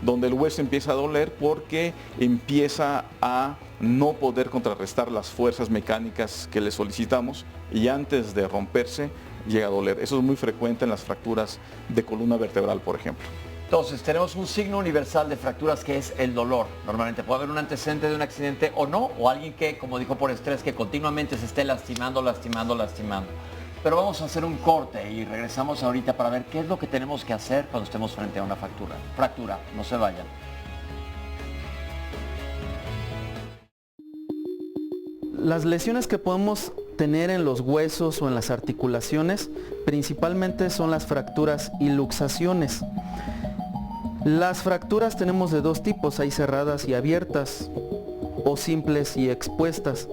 donde el hueso empieza a doler porque empieza a no poder contrarrestar las fuerzas mecánicas que le solicitamos y antes de romperse llega a doler. Eso es muy frecuente en las fracturas de columna vertebral, por ejemplo. Entonces, tenemos un signo universal de fracturas que es el dolor. Normalmente puede haber un antecedente de un accidente o no, o alguien que, como dijo, por estrés, que continuamente se esté lastimando. Pero vamos a hacer un corte y regresamos ahorita para ver qué es lo que tenemos que hacer cuando estemos frente a una fractura. No se vayan. Las lesiones que podemos tener en los huesos o en las articulaciones principalmente son las fracturas y luxaciones. Las fracturas tenemos de dos tipos, hay cerradas y abiertas o simples y expuestas.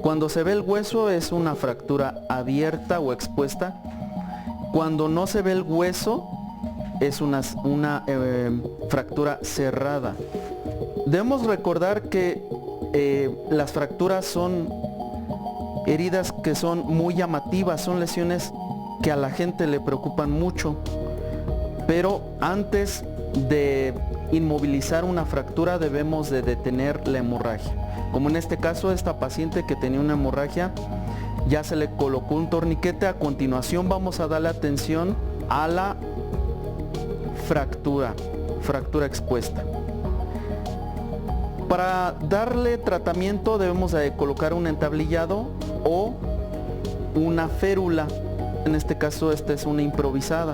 Cuando se ve el hueso es una fractura abierta o expuesta. Cuando no se ve el hueso es una fractura cerrada. Debemos recordar que las fracturas son heridas que son muy llamativas, son lesiones que a la gente le preocupan mucho, pero antes de inmovilizar una fractura debemos de detener la hemorragia. Como en este caso, esta paciente que tenía una hemorragia, ya se le colocó un torniquete. A continuación vamos a darle atención a la fractura expuesta. Para darle tratamiento debemos de colocar un entablillado o una férula. En este caso esta es una improvisada.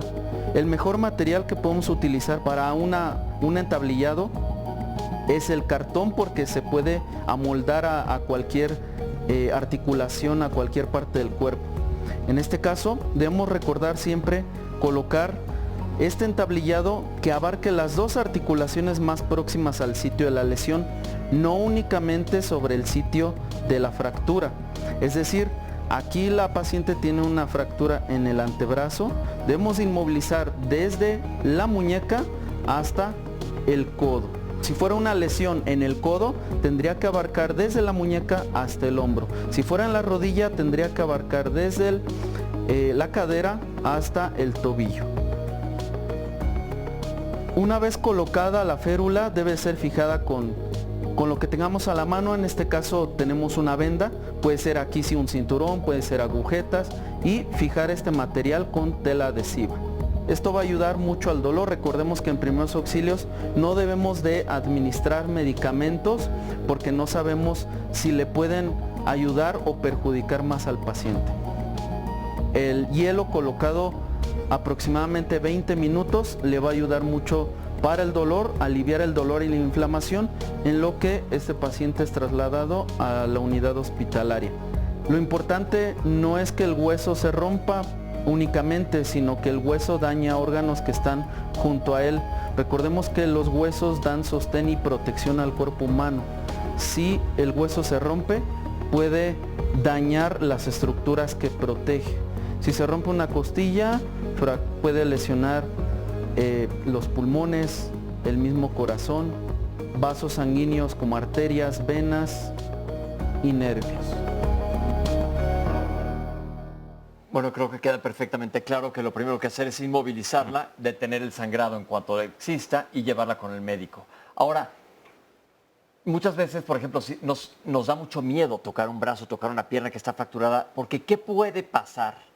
El mejor material que podemos utilizar para un entablillado es el cartón, porque se puede amoldar a cualquier articulación, a cualquier parte del cuerpo. En este caso debemos recordar siempre colocar este entablillado que abarque las dos articulaciones más próximas al sitio de la lesión, no únicamente sobre el sitio de la fractura. Es decir, aquí la paciente tiene una fractura en el antebrazo, debemos inmovilizar desde la muñeca hasta el codo. Si fuera una lesión en el codo, tendría que abarcar desde la muñeca hasta el hombro. Si fuera en la rodilla, tendría que abarcar desde la cadera hasta el tobillo. Una vez colocada la férula, debe ser fijada con lo que tengamos a la mano. En este caso tenemos una venda, puede ser aquí sí un cinturón, puede ser agujetas, y fijar este material con tela adhesiva. Esto va a ayudar mucho al dolor. Recordemos que en primeros auxilios no debemos de administrar medicamentos porque no sabemos si le pueden ayudar o perjudicar más al paciente. El hielo colocado aproximadamente 20 minutos le va a ayudar mucho para el dolor, aliviar el dolor y la inflamación, en lo que este paciente es trasladado a la unidad hospitalaria. Lo importante no es que el hueso se rompa únicamente, sino que el hueso daña órganos que están junto a él. Recordemos que los huesos dan sostén y protección al cuerpo humano. Si el hueso se rompe, puede dañar las estructuras que protege. Si se rompe una costilla, puede lesionar los pulmones, el mismo corazón, vasos sanguíneos como arterias, venas y nervios. Bueno, creo que queda perfectamente claro que lo primero que hacer es inmovilizarla, detener el sangrado en cuanto exista y llevarla con el médico. Ahora, muchas veces, por ejemplo, nos da mucho miedo tocar un brazo, tocar una pierna que está fracturada, porque ¿qué puede pasar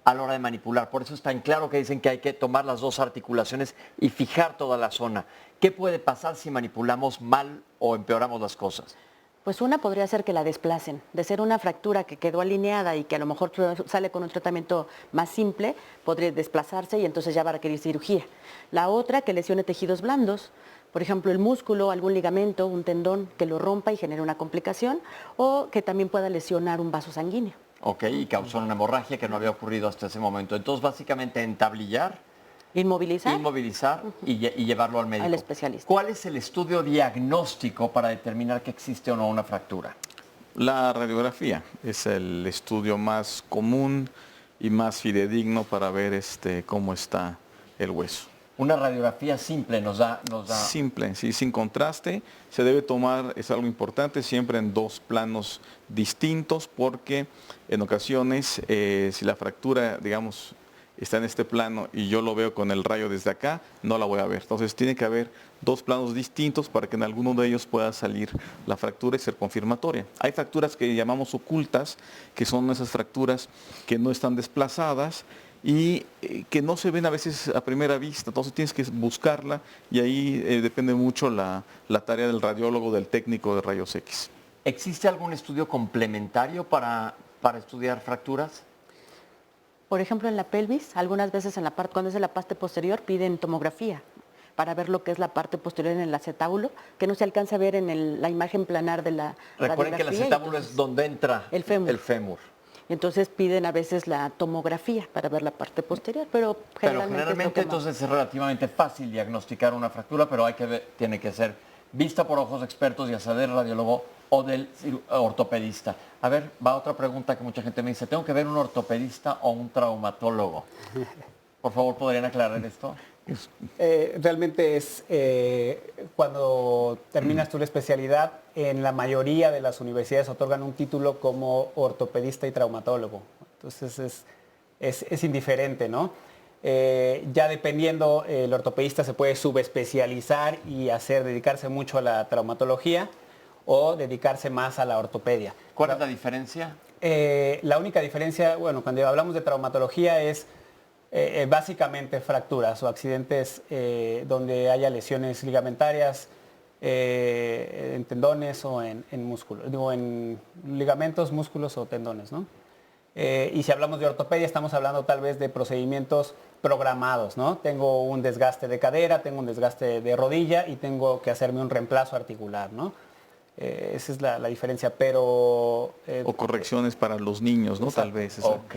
a la hora de manipular? Por eso es tan claro que dicen que hay que tomar las dos articulaciones y fijar toda la zona. ¿Qué puede pasar si manipulamos mal o empeoramos las cosas? Pues una podría ser que la desplacen. De ser una fractura que quedó alineada y que a lo mejor sale con un tratamiento más simple, podría desplazarse y entonces ya va a requerir cirugía. La otra, que lesione tejidos blandos, por ejemplo el músculo, algún ligamento, un tendón que lo rompa y genere una complicación, o que también pueda lesionar un vaso sanguíneo. Ok, y causó una hemorragia que no había ocurrido hasta ese momento. Entonces, básicamente, entablillar, inmovilizar y llevarlo al médico. Al especialista. ¿Cuál es el estudio diagnóstico para determinar que existe o no una fractura? La radiografía es el estudio más común y más fidedigno para ver cómo está el hueso. Una radiografía simple nos da... Simple, sí, sin contraste. Se debe tomar, es algo importante, siempre en dos planos distintos, porque en ocasiones, si la fractura, digamos, está en este plano y yo lo veo con el rayo desde acá, no la voy a ver. Entonces tiene que haber dos planos distintos para que en alguno de ellos pueda salir la fractura y ser confirmatoria. Hay fracturas que llamamos ocultas, que son esas fracturas que no están desplazadas y que no se ven a veces a primera vista, entonces tienes que buscarla y ahí depende mucho la tarea del radiólogo, del técnico de rayos X. ¿Existe algún estudio complementario para estudiar fracturas? Por ejemplo, en la pelvis, algunas veces en la parte, cuando es de la parte posterior, piden tomografía para ver lo que es la parte posterior en el acetábulo, que no se alcanza a ver en la imagen planar de la Recuerden que el radiografía, acetábulo es donde entra el fémur. el fémur. Entonces piden a veces la tomografía para ver la parte posterior, pero Pero generalmente, generalmente entonces es relativamente fácil diagnosticar una fractura, pero tiene que ser vista por ojos expertos, ya sea del radiólogo o del ortopedista. A ver, va otra pregunta que mucha gente me dice, ¿tengo que ver un ortopedista o un traumatólogo? Por favor, ¿podrían aclarar esto? Realmente es cuando terminas tu especialidad, en la mayoría de las universidades otorgan un título como ortopedista y traumatólogo. Entonces es indiferente, ¿no? Ya dependiendo, el ortopedista se puede subespecializar y dedicarse mucho a la traumatología o dedicarse más a la ortopedia. ¿Cuál es la diferencia? La única diferencia, bueno, cuando hablamos de traumatología es básicamente fracturas o accidentes donde haya lesiones ligamentarias en tendones o en músculos, digo, en ligamentos, músculos o tendones, ¿no? Y si hablamos de ortopedia, estamos hablando tal vez de procedimientos programados, ¿no? Tengo un desgaste de cadera, tengo un desgaste de rodilla y tengo que hacerme un reemplazo articular, ¿no? Esa es la diferencia, pero... o correcciones para los niños, ¿no? Exacto. Tal vez. Ok.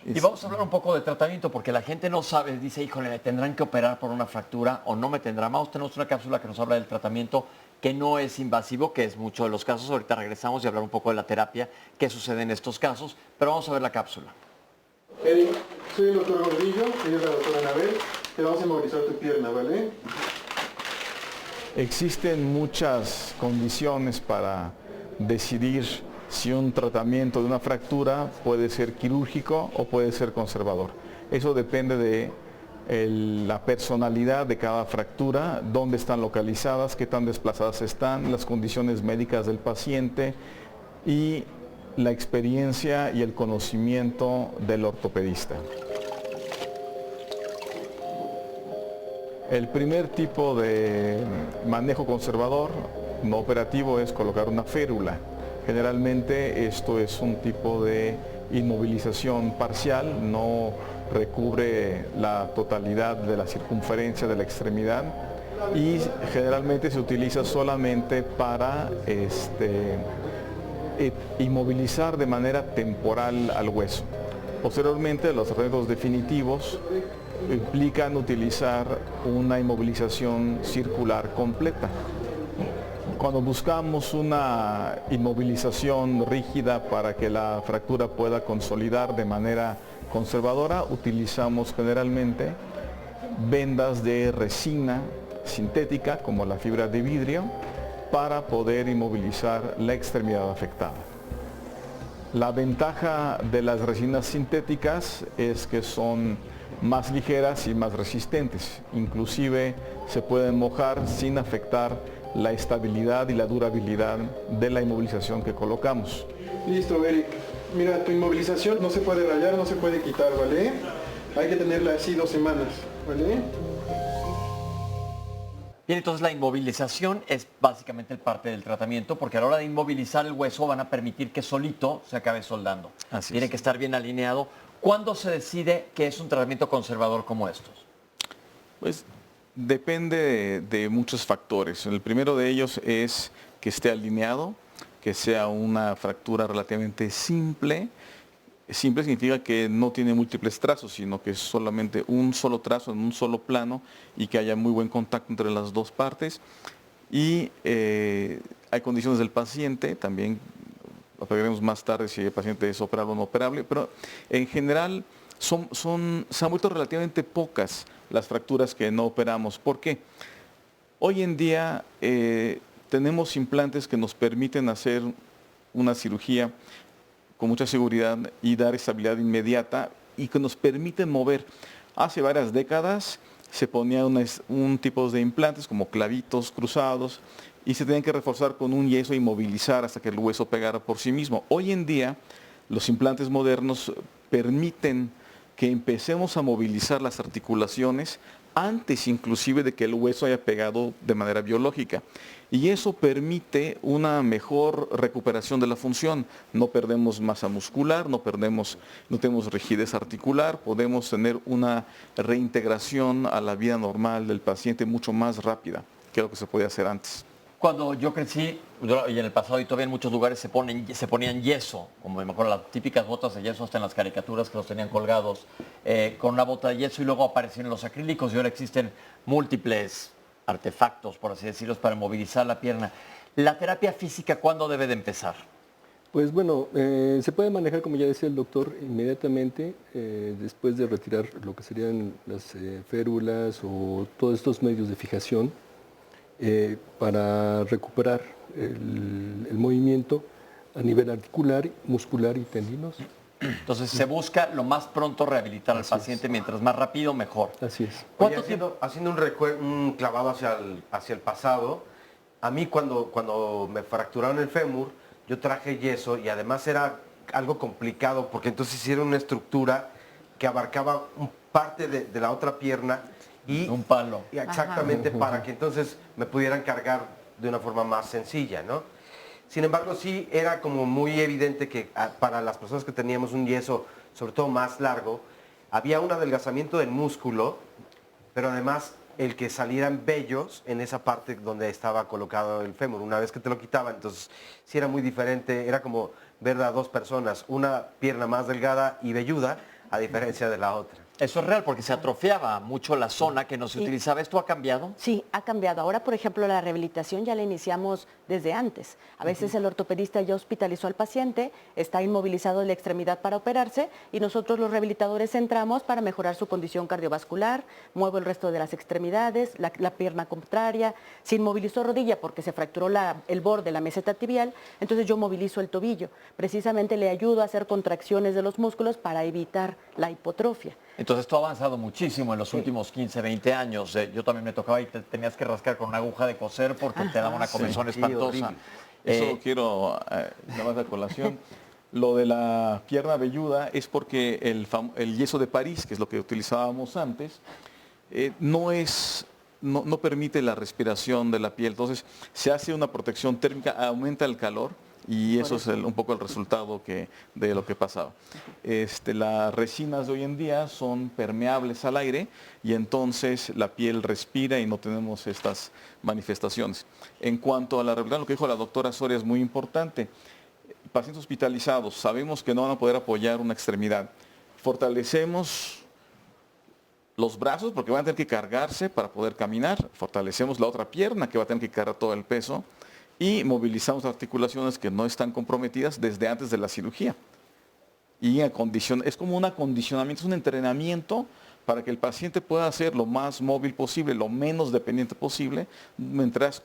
Y vamos a hablar un poco de tratamiento, porque la gente no sabe, dice, híjole, me tendrán que operar por una fractura o no me tendrán. Vamos, tenemos una cápsula que nos habla del tratamiento que no es invasivo, que es mucho de los casos. Ahorita regresamos y hablar un poco de la terapia, qué sucede en estos casos, pero vamos a ver la cápsula. Eric, soy el doctor Gordillo, ella es la doctora Anabel, te vamos a inmovilizar tu pierna, ¿vale? Existen muchas condiciones para decidir si un tratamiento de una fractura puede ser quirúrgico o puede ser conservador. Eso depende de la personalidad de cada fractura, dónde están localizadas, qué tan desplazadas están, las condiciones médicas del paciente y la experiencia y el conocimiento del ortopedista. El primer tipo de manejo conservador no operativo es colocar una férula. Generalmente esto es un tipo de inmovilización parcial, no recubre la totalidad de la circunferencia de la extremidad y generalmente se utiliza solamente para inmovilizar de manera temporal al hueso. Posteriormente, los tratamientos definitivos implican utilizar una inmovilización circular completa. Cuando buscamos una inmovilización rígida para que la fractura pueda consolidar de manera conservadora, utilizamos generalmente vendas de resina sintética, como la fibra de vidrio, para poder inmovilizar la extremidad afectada. La ventaja de las resinas sintéticas es que son más ligeras y más resistentes. Inclusive se pueden mojar sin afectar la estabilidad y la durabilidad de la inmovilización que colocamos. Listo, Eric. Mira, tu inmovilización no se puede rayar, no se puede quitar, ¿vale? Hay que tenerla así 2 semanas, ¿vale? Bien, entonces la inmovilización es básicamente el parte del tratamiento, porque a la hora de inmovilizar el hueso van a permitir que solito se acabe soldando. Tiene que estar bien alineado. ¿Cuándo se decide que es un tratamiento conservador como estos? Pues depende de muchos factores. El primero de ellos es que esté alineado, que sea una fractura relativamente simple. Simple significa que no tiene múltiples trazos, sino que es solamente un solo trazo en un solo plano y que haya muy buen contacto entre las dos partes. Y hay condiciones del paciente, también veremos más tarde si el paciente es operable o no operable, pero en general se han vuelto relativamente pocas las fracturas que no operamos. ¿Por qué? Hoy en día tenemos implantes que nos permiten hacer una cirugía con mucha seguridad y dar estabilidad inmediata y que nos permiten mover. Hace varias décadas se ponían un tipo de implantes como clavitos cruzados y se tenían que reforzar con un yeso y movilizar hasta que el hueso pegara por sí mismo. Hoy en día los implantes modernos permiten que empecemos a movilizar las articulaciones antes inclusive de que el hueso haya pegado de manera biológica. Y eso permite una mejor recuperación de la función. No perdemos masa muscular, no tenemos rigidez articular, podemos tener una reintegración a la vida normal del paciente mucho más rápida que lo que se podía hacer antes. Cuando yo crecí, y en el pasado y todavía en muchos lugares se ponían yeso, como me acuerdo las típicas botas de yeso, hasta en las caricaturas que los tenían colgados, con una bota de yeso, y luego aparecieron los acrílicos y ahora existen múltiples artefactos, por así decirlo, para movilizar la pierna. ¿La terapia física cuándo debe de empezar? Pues bueno, se puede manejar, como ya decía el doctor, inmediatamente después de retirar lo que serían las férulas o todos estos medios de fijación, para recuperar el movimiento a nivel articular, muscular y tendinoso. Entonces se busca lo más pronto rehabilitar al paciente, mientras más rápido mejor. Así es. Oye, haciendo un clavado hacia el pasado, a mí cuando me fracturaron el fémur, yo traje yeso y además era algo complicado porque entonces era una estructura que abarcaba parte de la otra pierna y un palo. Exactamente, para que entonces me pudieran cargar de una forma más sencilla, ¿no? Sin embargo, sí era como muy evidente que para las personas que teníamos un yeso, sobre todo más largo, había un adelgazamiento del músculo, pero además el que salieran vellos en esa parte donde estaba colocado el fémur. Una vez que te lo quitaban, entonces sí era muy diferente, era como ver a dos personas, una pierna más delgada y velluda, a diferencia de la otra. Eso es real, porque se atrofiaba mucho la zona que no se utilizaba. ¿Esto ha cambiado? Sí, ha cambiado. Ahora, por ejemplo, la rehabilitación ya la iniciamos desde antes. A veces el ortopedista ya hospitalizó al paciente, está inmovilizado de la extremidad para operarse y nosotros los rehabilitadores entramos para mejorar su condición cardiovascular, muevo el resto de las extremidades, la pierna contraria. Se inmovilizó rodilla porque se fracturó el borde, la meseta tibial, entonces yo movilizo el tobillo. Precisamente le ayudo a hacer contracciones de los músculos para evitar la hipotrofia. Entonces esto ha avanzado muchísimo en los últimos 15, 20 años. Yo también me tocaba y te tenías que rascar con una aguja de coser porque te daba una comezón espantosa. Eso quiero, nada más de colación. Lo de la pierna velluda es porque el yeso de París, que es lo que utilizábamos antes, no permite la respiración de la piel. Entonces se hace una protección térmica, aumenta el calor. Y eso es un poco el resultado de lo que pasaba. Las resinas de hoy en día son permeables al aire y entonces la piel respira y no tenemos estas manifestaciones. En cuanto a la rehabilitación, lo que dijo la doctora Soria es muy importante. Pacientes hospitalizados, sabemos que no van a poder apoyar una extremidad. Fortalecemos los brazos porque van a tener que cargarse para poder caminar. Fortalecemos la otra pierna que va a tener que cargar todo el peso. Y movilizamos articulaciones que no están comprometidas desde antes de la cirugía. Y es como un acondicionamiento, es un entrenamiento para que el paciente pueda ser lo más móvil posible, lo menos dependiente posible, mientras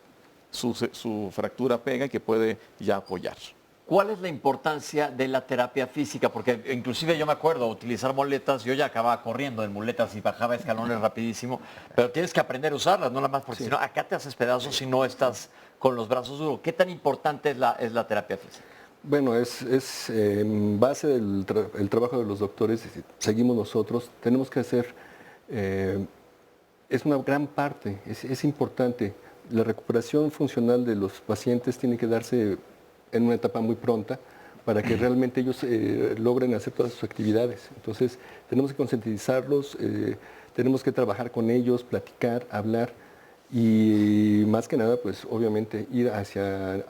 su fractura pega y que puede ya apoyar. ¿Cuál es la importancia de la terapia física? Porque inclusive yo me acuerdo utilizar muletas, yo ya acababa corriendo en muletas y bajaba escalones rapidísimo, pero tienes que aprender a usarlas, no nada más porque si no, acá te haces pedazos si no estás con los brazos duros. ¿Qué tan importante es la terapia física? Bueno, es en base del trabajo de los doctores, seguimos nosotros, tenemos que hacer, es una gran parte, es importante. La recuperación funcional de los pacientes tiene que darse en una etapa muy pronta para que realmente ellos logren hacer todas sus actividades. Entonces, tenemos que concientizarlos, tenemos que trabajar con ellos, platicar, hablar y más que nada, pues obviamente ir a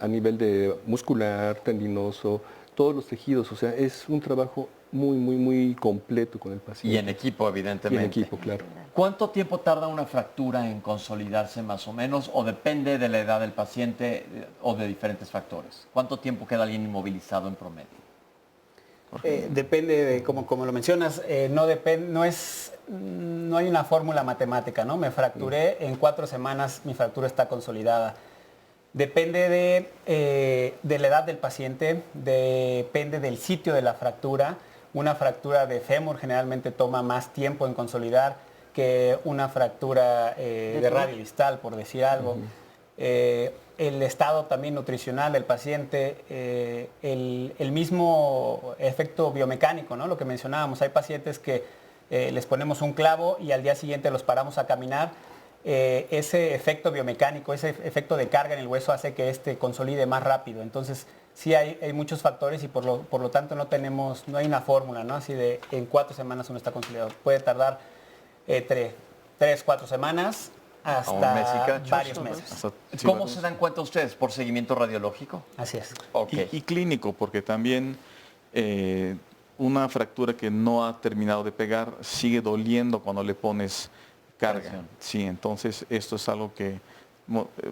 nivel de muscular, tendinoso, todos los tejidos. O sea, es un trabajo muy, muy, muy completo con el paciente. Y en equipo, evidentemente. Y en equipo, claro. ¿Cuánto tiempo tarda una fractura en consolidarse más o menos? ¿O depende de la edad del paciente o de diferentes factores? ¿Cuánto tiempo queda alguien inmovilizado en promedio? Depende de, como lo mencionas, no hay una fórmula matemática, ¿no? Me fracturé, en 4 semanas mi fractura está consolidada. Depende de la edad del paciente, depende del sitio de la fractura. Una fractura de fémur generalmente toma más tiempo en consolidar que una fractura de radio distal, por decir algo. El estado también nutricional del paciente, el mismo efecto biomecánico, ¿no? Lo que mencionábamos, hay pacientes que les ponemos un clavo y al día siguiente los paramos a caminar. Ese efecto biomecánico, ese efecto de carga en el hueso hace que este consolide más rápido. Entonces, sí hay muchos factores y por lo tanto no hay una fórmula, ¿no? Así de en 4 semanas uno está consolidado. Puede tardar 3, 4 semanas hasta un mes y cacho. varios meses. ¿Cómo se dan cuenta ustedes? ¿Por seguimiento radiológico? Así es. Okay. Y clínico, porque también una fractura que no ha terminado de pegar sigue doliendo cuando le pones carga. Presión. Sí, entonces esto es algo que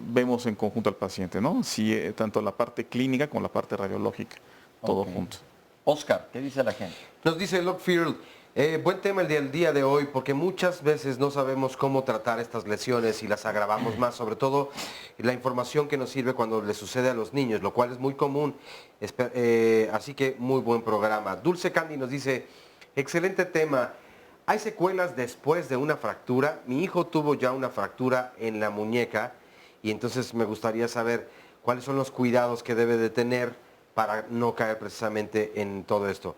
vemos en conjunto al paciente, ¿no? Sí, tanto la parte clínica como la parte radiológica, todo junto. Oscar, ¿qué dice la gente? Nos dice Lockfield, buen tema el del día de hoy, porque muchas veces no sabemos cómo tratar estas lesiones y las agravamos más, sobre todo la información que nos sirve cuando le sucede a los niños, lo cual es muy común, así que muy buen programa. Dulce Candy nos dice, excelente tema, ¿hay secuelas después de una fractura? Mi hijo tuvo ya una fractura en la muñeca y entonces me gustaría saber cuáles son los cuidados que debe de tener para no caer precisamente en todo esto.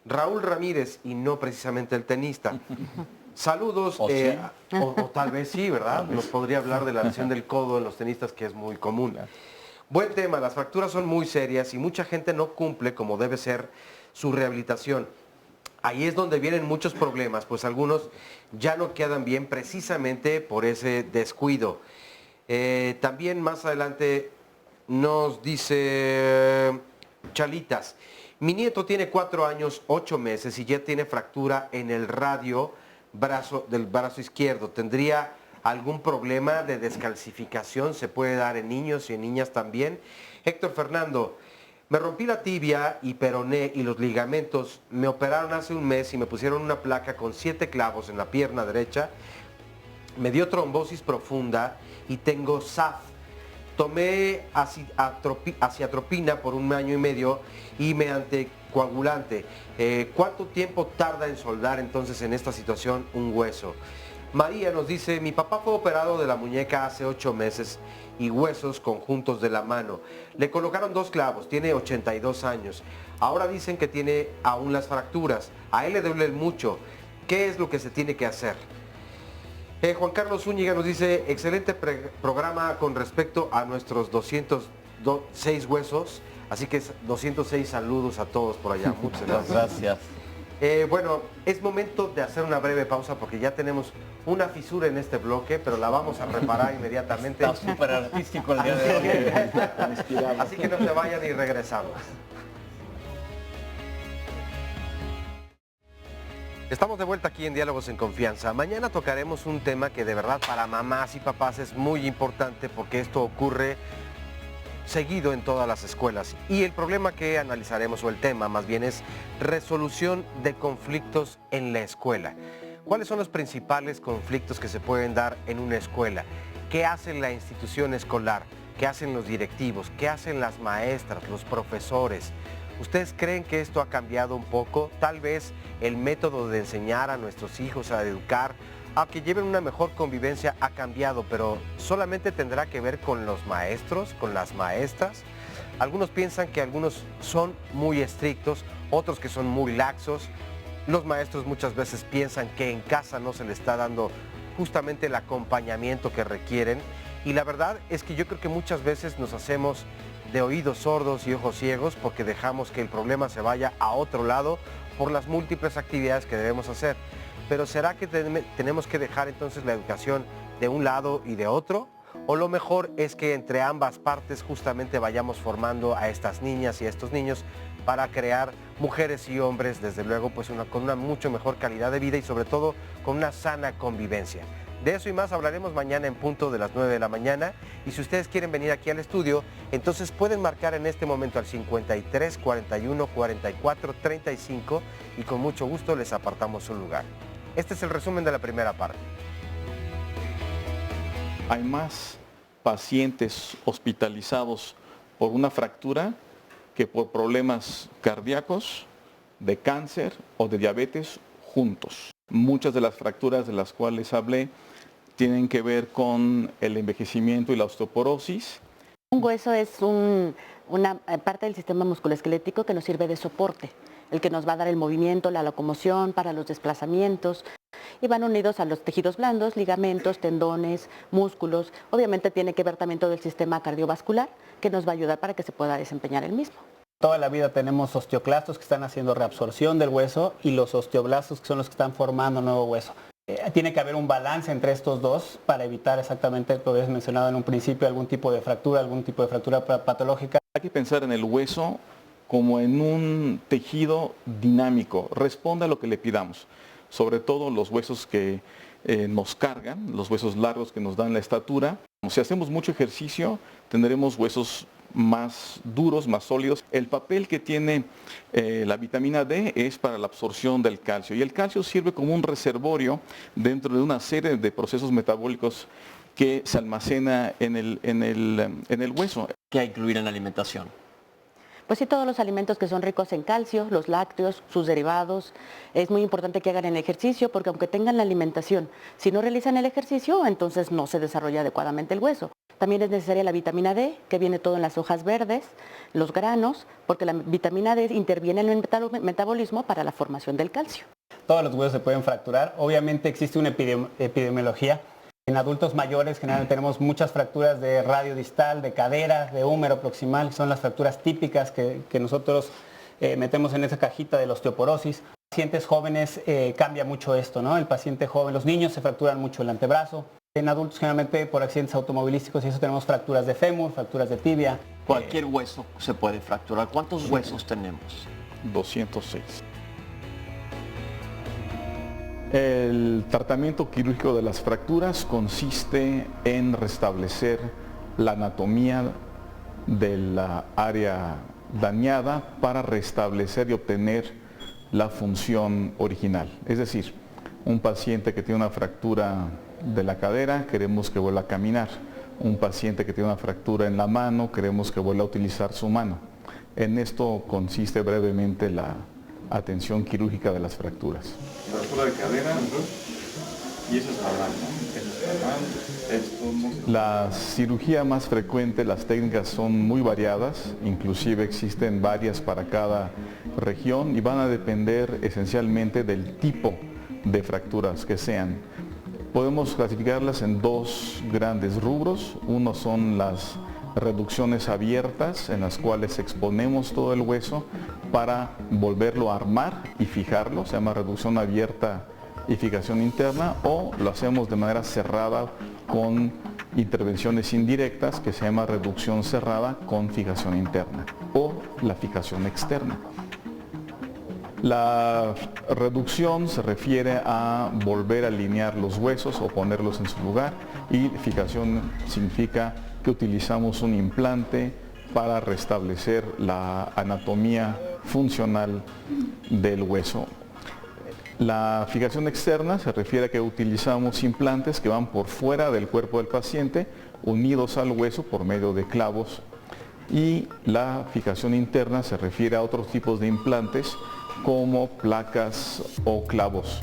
Raúl Ramírez, y no precisamente el tenista. Saludos, ¿O sí? o tal vez sí, ¿verdad? Nos podría hablar de la lesión del codo en los tenistas, que es muy común. Buen tema, las fracturas son muy serias y mucha gente no cumple como debe ser su rehabilitación. Ahí es donde vienen muchos problemas, pues algunos ya no quedan bien precisamente por ese descuido. También más adelante nos dice Chalitas, mi nieto tiene 4 años, 8 meses y ya tiene fractura en el radio del brazo izquierdo. ¿Tendría algún problema de descalcificación? ¿Se puede dar en niños y en niñas también? Héctor Fernando, me rompí la tibia y peroné y los ligamentos. Me operaron hace un mes y me pusieron una placa con 7 clavos en la pierna derecha. Me dio trombosis profunda y tengo SAF. Tomé aciatropina por 1 año y medio y me anticoagulante. ¿Cuánto tiempo tarda en soldar entonces en esta situación un hueso? María nos dice, mi papá fue operado de la muñeca hace 8 meses y huesos conjuntos de la mano. Le colocaron 2 clavos, tiene 82 años. Ahora dicen que tiene aún las fracturas. A él le duelen mucho. ¿Qué es lo que se tiene que hacer? Juan Carlos Zúñiga nos dice, excelente programa con respecto a nuestros 206 huesos. Así que 206 saludos a todos por allá. Muchas gracias. Gracias. Bueno, es momento de hacer una breve pausa porque ya tenemos una fisura en este bloque, pero la vamos a reparar inmediatamente. Está súper artístico el día de hoy. Así que no se vayan y regresamos. Estamos de vuelta aquí en Diálogos en Confianza. Mañana tocaremos un tema que de verdad para mamás y papás es muy importante porque esto ocurre seguido en todas las escuelas. Y el problema que analizaremos, o el tema más bien, es resolución de conflictos en la escuela. ¿Cuáles son los principales conflictos que se pueden dar en una escuela? ¿Qué hace la institución escolar? ¿Qué hacen los directivos? ¿Qué hacen las maestras, los profesores? ¿Ustedes creen que esto ha cambiado un poco? Tal vez el método de enseñar a nuestros hijos a educar, a que lleven una mejor convivencia ha cambiado, pero solamente tendrá que ver con los maestros, con las maestras. Algunos piensan que algunos son muy estrictos, otros que son muy laxos. Los maestros muchas veces piensan que en casa no se les está dando justamente el acompañamiento que requieren. Y la verdad es que yo creo que muchas veces nos hacemos de oídos sordos y ojos ciegos porque dejamos que el problema se vaya a otro lado por las múltiples actividades que debemos hacer. Pero ¿será que tenemos que dejar entonces la educación de un lado y de otro? ¿O lo mejor es que entre ambas partes justamente vayamos formando a estas niñas y a estos niños para crear mujeres y hombres, desde luego, pues con una mucho mejor calidad de vida y sobre todo con una sana convivencia? De eso y más hablaremos mañana en punto de las 9 de la mañana. Y si ustedes quieren venir aquí al estudio, entonces pueden marcar en este momento al 53 41 44 35 y con mucho gusto les apartamos un lugar. Este es el resumen de la primera parte. Hay más pacientes hospitalizados por una fractura que por problemas cardíacos de cáncer o de diabetes juntos. Muchas de las fracturas de las cuales hablé tienen que ver con el envejecimiento y la osteoporosis. Un hueso es una parte del sistema musculoesquelético que nos sirve de soporte, el que nos va a dar el movimiento, la locomoción, para los desplazamientos, y van unidos a los tejidos blandos, ligamentos, tendones, músculos. Obviamente tiene que ver también todo el sistema cardiovascular, que nos va a ayudar para que se pueda desempeñar el mismo. Toda la vida tenemos osteoclastos que están haciendo reabsorción del hueso y los osteoblastos que son los que están formando nuevo hueso. Tiene que haber un balance entre estos dos para evitar exactamente lo que habías mencionado en un principio, algún tipo de fractura patológica. Hay que pensar en el hueso como en un tejido dinámico, responde a lo que le pidamos, sobre todo los huesos que nos cargan, los huesos largos que nos dan la estatura. Si hacemos mucho ejercicio, tendremos huesos más duros, más sólidos. El papel que tiene la vitamina D es para la absorción del calcio, y el calcio sirve como un reservorio dentro de una serie de procesos metabólicos que se almacena en el hueso. ¿Qué hay que incluir en la alimentación? Pues sí, todos los alimentos que son ricos en calcio, los lácteos, sus derivados. Es muy importante que hagan el ejercicio, porque aunque tengan la alimentación, si no realizan el ejercicio, entonces no se desarrolla adecuadamente el hueso. También es necesaria la vitamina D, que viene todo en las hojas verdes, los granos, porque la vitamina D interviene en el metabolismo para la formación del calcio. Todos los huesos se pueden fracturar. Obviamente existe una epidemiología. En adultos mayores generalmente tenemos muchas fracturas de radio distal, de cadera, de húmero proximal, que son las fracturas típicas que nosotros metemos en esa cajita de la osteoporosis. Pacientes jóvenes cambia mucho esto, ¿no? El paciente joven, los niños se fracturan mucho el antebrazo. En adultos generalmente por accidentes automovilísticos, y eso tenemos fracturas de fémur, fracturas de tibia. Cualquier hueso se puede fracturar. ¿Cuántos huesos tenemos? 206. El tratamiento quirúrgico de las fracturas consiste en restablecer la anatomía de la área dañada para restablecer y obtener la función original. Es decir, un paciente que tiene una fractura de la cadera, queremos que vuelva a caminar. Un paciente que tiene una fractura en la mano, queremos que vuelva a utilizar su mano. En esto consiste brevemente la atención quirúrgica de las fracturas. Fractura de cadera, y eso está mal, ¿no? La cirugía más frecuente, las técnicas son muy variadas, inclusive existen varias para cada región y van a depender esencialmente del tipo de fracturas que sean. Podemos clasificarlas en dos grandes rubros. Uno son las reducciones abiertas, en las cuales exponemos todo el hueso para volverlo a armar y fijarlo, se llama reducción abierta y fijación interna, o lo hacemos de manera cerrada con intervenciones indirectas, que se llama reducción cerrada con fijación interna, o la fijación externa. La reducción se refiere a volver a alinear los huesos o ponerlos en su lugar, y fijación significa que utilizamos un implante para restablecer la anatomía funcional del hueso. La fijación externa se refiere a que utilizamos implantes que van por fuera del cuerpo del paciente, unidos al hueso por medio de clavos, y la fijación interna se refiere a otros tipos de implantes como placas o clavos.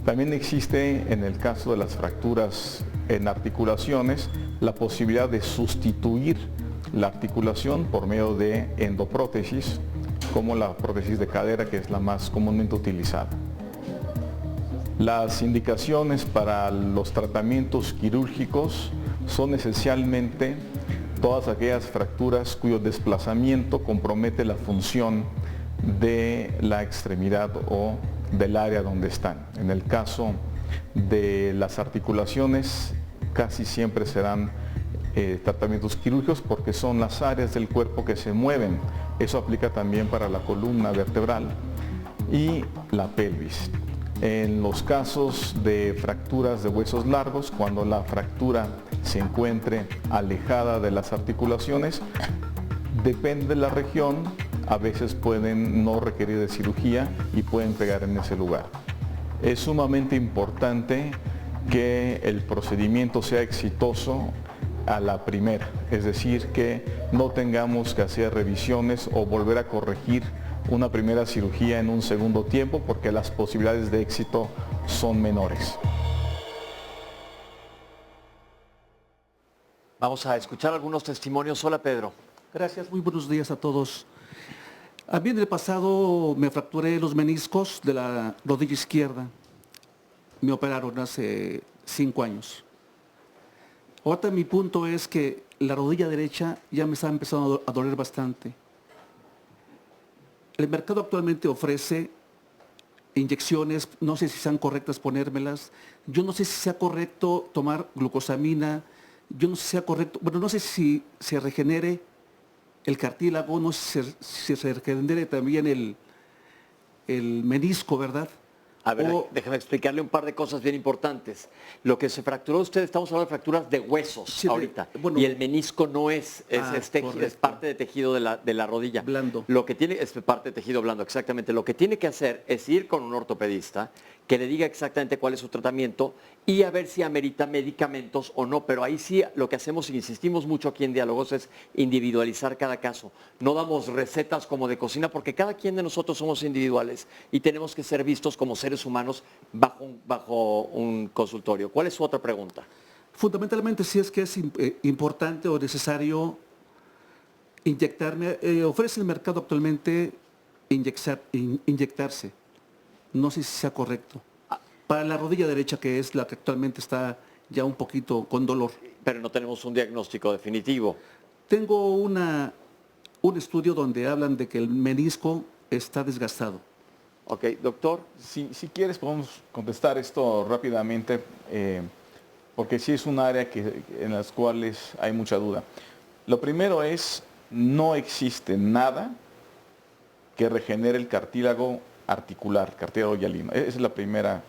También existe, en el caso de las fracturas en articulaciones, la posibilidad de sustituir la articulación por medio de endoprótesis, como la prótesis de cadera, que es la más comúnmente utilizada. Las indicaciones para los tratamientos quirúrgicos son esencialmente todas aquellas fracturas cuyo desplazamiento compromete la función de la extremidad o del área donde están. En el caso de las articulaciones, casi siempre serán tratamientos quirúrgicos, porque son las áreas del cuerpo que se mueven. Eso aplica también para la columna vertebral y la pelvis. En los casos de fracturas de huesos largos, cuando la fractura se encuentre alejada de las articulaciones, depende de la región, a veces pueden no requerir de cirugía y pueden pegar en ese lugar. Es sumamente importante que el procedimiento sea exitoso a la primera, es decir, que no tengamos que hacer revisiones o volver a corregir una primera cirugía en un segundo tiempo porque las posibilidades de éxito son menores. Vamos a escuchar algunos testimonios. Hola, Pedro. Gracias, muy buenos días a todos. A mí en el pasado me fracturé los meniscos de la rodilla izquierda. Me operaron hace 5 años. Ahorita mi punto es que la rodilla derecha ya me está empezando a doler bastante. El mercado actualmente ofrece inyecciones, no sé si sean correctas ponérmelas, yo no sé si sea correcto tomar glucosamina, yo no sé si sea correcto, bueno, no sé si se regenere el cartílago, no sé si se regenere también el menisco, ¿verdad? A ver, déjame explicarle un par de cosas bien importantes. Lo que se fracturó usted, estamos hablando de fracturas de huesos Sí, ahorita. bueno. Y el menisco no es, es Correcto. parte de tejido de la rodilla. Blando. Lo que tiene es parte de tejido blando, exactamente. Lo que tiene que hacer es ir con un ortopedista que le diga exactamente cuál es su tratamiento y a ver si amerita medicamentos o no. Pero ahí sí lo que hacemos, y insistimos mucho aquí en Diálogos, es individualizar cada caso. No damos recetas como de cocina porque cada quien de nosotros somos individuales y tenemos que ser vistos como seres humanos bajo un consultorio. ¿Cuál es su otra pregunta? Fundamentalmente si es que es importante o necesario inyectarme. Ofrece el mercado actualmente inyectarse. No sé si sea correcto. Para la rodilla derecha, que es la que actualmente está ya un poquito con dolor. Pero no tenemos un diagnóstico definitivo. Tengo un estudio donde hablan de que el menisco está desgastado. Ok, doctor. Si quieres podemos contestar esto rápidamente, porque sí es un área en las cuales hay mucha duda. Lo primero es, no existe nada que regenere el cartílago articular, cartílago hialino. Esa es la primera,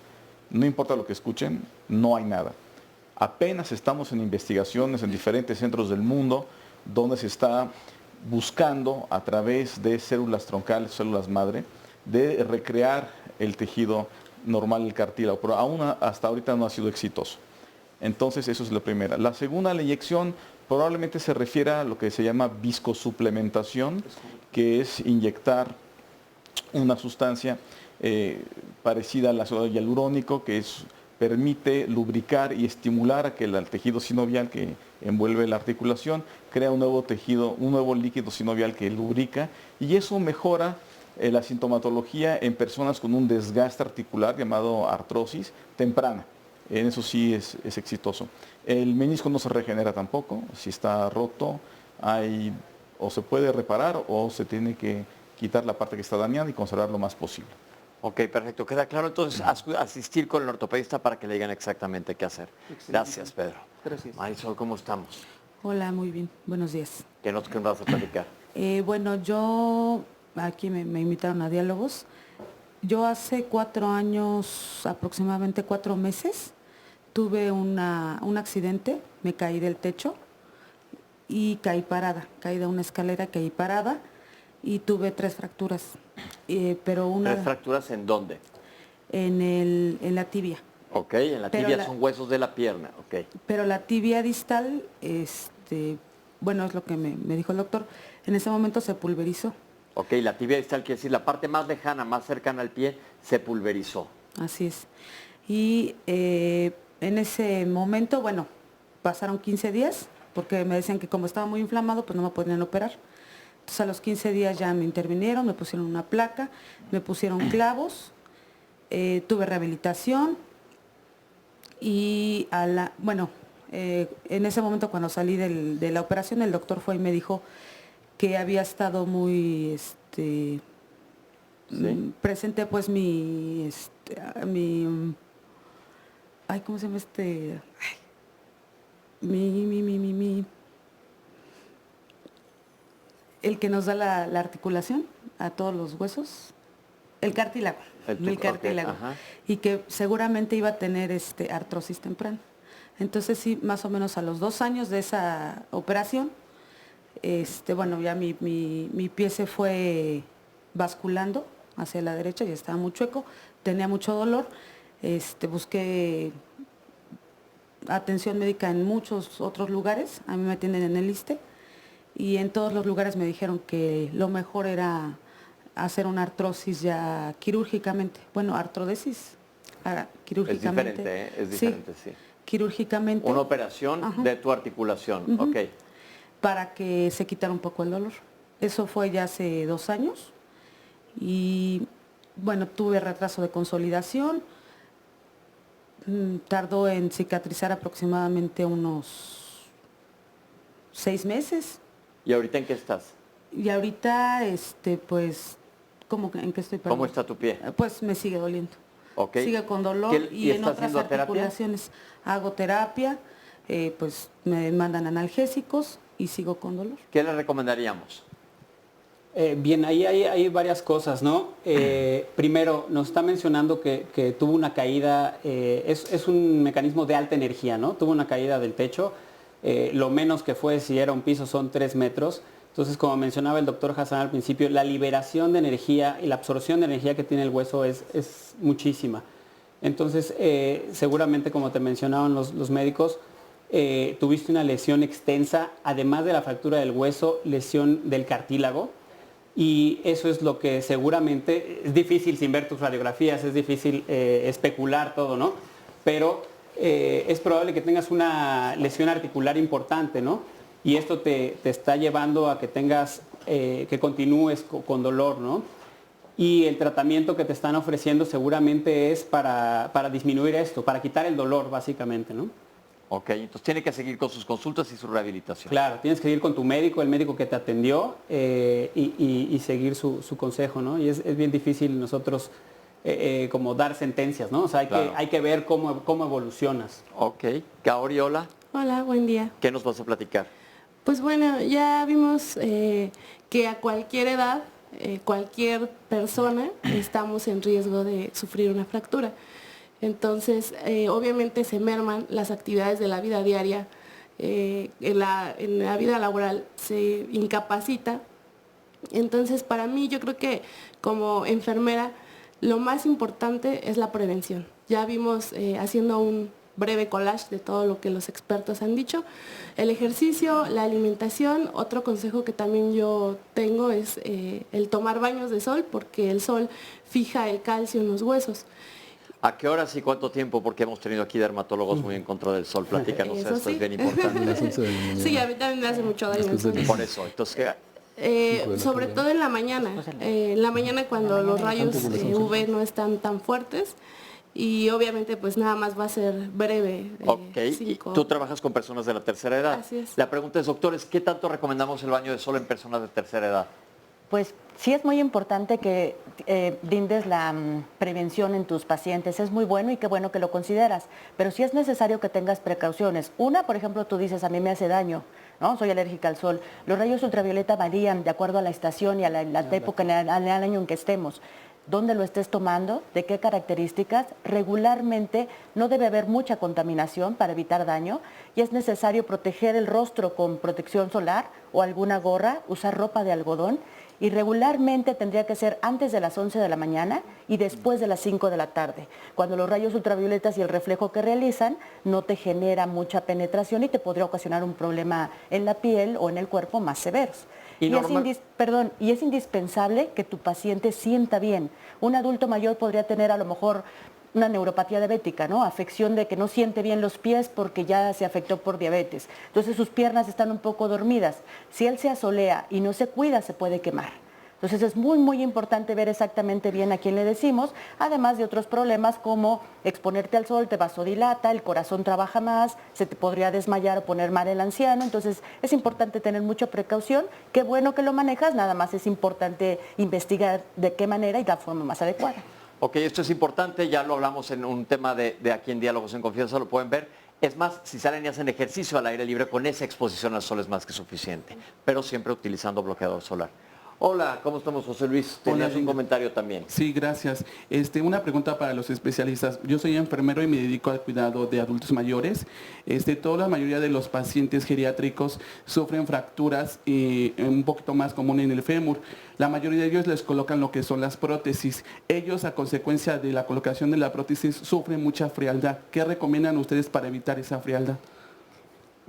no importa lo que escuchen, no hay nada. Apenas estamos en investigaciones en diferentes centros del mundo donde se está buscando a través de células troncales, células madre, de recrear el tejido normal del cartílago, pero aún hasta ahorita no ha sido exitoso. Entonces eso es la primera. La segunda, la inyección, probablemente se refiere a lo que se llama viscosuplementación, que es inyectar una sustancia parecida al ácido hialurónico, que permite lubricar y estimular a que el tejido sinovial que envuelve la articulación crea un nuevo tejido, un nuevo líquido sinovial que lubrica, y eso mejora la sintomatología en personas con un desgaste articular llamado artrosis temprana. En eso sí es exitoso. El menisco no se regenera tampoco. Si está roto, o se puede reparar o se tiene que quitar la parte que está dañada y conservar lo más posible. Ok, perfecto. Queda claro. Entonces, asistir con el ortopedista para que le digan exactamente qué hacer. Excelente. Gracias, Pedro. Gracias. Marisol, ¿cómo estamos? Hola, muy bien. Buenos días. ¿Qué nos vas a platicar? Bueno, yo, aquí me invitaron a Diálogos. Yo hace 4 años, aproximadamente 4 meses, tuve un accidente, me caí del techo y caí parada. Caí de una escalera, caí parada y tuve 3 fracturas. Pero ¿3 fracturas en dónde? En la tibia. Ok, en la tibia son huesos de la pierna, ok. Pero la tibia distal, bueno, es lo que me dijo el doctor, en ese momento se pulverizó. Ok, la tibia distal quiere decir la parte más lejana, más cercana al pie, se pulverizó. Así es. Y en ese momento, bueno, pasaron 15 días, porque me decían que como estaba muy inflamado, pues no me podían operar. Entonces a los 15 días ya me intervinieron, me pusieron una placa, me pusieron clavos, tuve rehabilitación y en ese momento cuando salí de la operación el doctor fue y me dijo que había estado muy ¿Sí? presente pues ay, ¿cómo se llama el que nos da la articulación a todos los huesos, el cartílago, el cartílago, okay, y que seguramente iba a tener artrosis temprana. Entonces sí, más o menos a los 2 años de esa operación, bueno, ya mi pie se fue basculando hacia la derecha, ya estaba muy chueco, tenía mucho dolor, busqué atención médica en muchos otros lugares, a mí me atienden en el ISSSTE, y en todos los lugares me dijeron que lo mejor era hacer una artrosis ya quirúrgicamente. Bueno, artrodesis quirúrgicamente. Es diferente, ¿eh? Es diferente, sí. Quirúrgicamente. Una operación de tu articulación, ok. Para que se quitara un poco el dolor. Eso fue ya hace 2 años. Y bueno, tuve retraso de consolidación. Tardó en cicatrizar aproximadamente unos 6 meses. ¿Y ahorita en qué estás? Y ahorita, pues, ¿en qué estoy? Perdón? ¿Cómo está tu pie? Pues me sigue doliendo. Okay. Sigue con dolor y en otras articulaciones hago terapia, pues me mandan analgésicos y sigo con dolor. ¿Qué le recomendaríamos? Bien, ahí hay varias cosas, ¿no? Primero, nos está mencionando que tuvo una caída, es un mecanismo de alta energía, ¿no? Tuvo una caída del techo, lo menos que fue, si era un piso, son 3 metros. Entonces, como mencionaba el doctor Hassan al principio, la liberación de energía y la absorción de energía que tiene el hueso es muchísima. Entonces, seguramente, como te mencionaban los médicos, tuviste una lesión extensa, además de la fractura del hueso, lesión del cartílago. Y eso es lo que seguramente, es difícil sin ver tus radiografías, es difícil especular todo, ¿no? Pero es probable que tengas una lesión articular importante, ¿no? Y esto te está llevando a que tengas, que continúes con dolor, ¿no? Y el tratamiento que te están ofreciendo seguramente es para disminuir esto, para quitar el dolor, básicamente, ¿no? Ok, entonces tiene que seguir con sus consultas y su rehabilitación. Claro, tienes que ir con tu médico, el médico que te atendió, y seguir su consejo, ¿no? Y es bien difícil nosotros como dar sentencias, ¿no? O sea, hay que ver cómo evolucionas. Ok. Kaori, hola. Hola, buen día. ¿Qué nos vas a platicar? Pues bueno, ya vimos que a cualquier edad, cualquier persona, estamos en riesgo de sufrir una fractura. Entonces, obviamente se merman las actividades de la vida diaria, en la vida laboral se incapacita. Entonces, para mí, yo creo que como enfermera, lo más importante es la prevención. Ya vimos, haciendo un breve collage de todo lo que los expertos han dicho, el ejercicio, la alimentación. Otro consejo que también yo tengo es el tomar baños de sol, porque el sol fija el calcio en los huesos. ¿A qué horas y cuánto tiempo? Porque hemos tenido aquí dermatólogos muy en contra del sol. Platícanos Eso esto, sí. es bien importante. Sí, a mí también me hace mucho daño el sol. Por eso, entonces, ¿qué? Sobre todo en la mañana. En la mañana cuando los rayos UV no están tan fuertes. Y obviamente pues nada más va a ser breve. Ok, y tú trabajas con personas de la tercera edad. Así es. La pregunta es, doctores, ¿qué tanto recomendamos el baño de sol en personas de tercera edad? Pues sí es muy importante que brindes la prevención en tus pacientes. Es muy bueno y qué bueno que lo consideras. Pero sí es necesario que tengas precauciones. Una, por ejemplo, tú dices, a mí me hace daño, ¿no? Soy alérgica al sol. Los rayos ultravioleta varían de acuerdo a la estación y a la época, al año en que estemos. Dónde lo estés tomando, de qué características. Regularmente no debe haber mucha contaminación para evitar daño y es necesario proteger el rostro con protección solar o alguna gorra, usar ropa de algodón y regularmente tendría que ser antes de las 11 de la mañana y después de las 5 de la tarde, cuando los rayos ultravioletas y el reflejo que realizan no te genera mucha penetración y te podría ocasionar un problema en la piel o en el cuerpo más severos. Y es indispensable que tu paciente sienta bien. Un adulto mayor podría tener a lo mejor una neuropatía diabética, ¿no? Afección de que no siente bien los pies porque ya se afectó por diabetes. Entonces sus piernas están un poco dormidas. Si él se asolea y no se cuida, se puede quemar. Entonces es muy, muy importante ver exactamente bien a quién le decimos, además de otros problemas como exponerte al sol, te vasodilata, el corazón trabaja más, se te podría desmayar o poner mal el anciano. Entonces es importante tener mucha precaución. Qué bueno que lo manejas, nada más es importante investigar de qué manera y la forma más adecuada. Ok, esto es importante, ya lo hablamos en un tema de aquí en Diálogos en Confianza, lo pueden ver. Es más, si salen y hacen ejercicio al aire libre, con esa exposición al sol es más que suficiente, pero siempre utilizando bloqueador solar. Hola, ¿cómo estamos, José Luis? Tenías un comentario también. Sí, gracias. Una pregunta para los especialistas. Yo soy enfermero y me dedico al cuidado de adultos mayores. Toda la mayoría de los pacientes geriátricos sufren fracturas un poquito más común en el fémur. La mayoría de ellos les colocan lo que son las prótesis. Ellos, a consecuencia de la colocación de la prótesis, sufren mucha frialdad. ¿Qué recomiendan ustedes para evitar esa frialdad?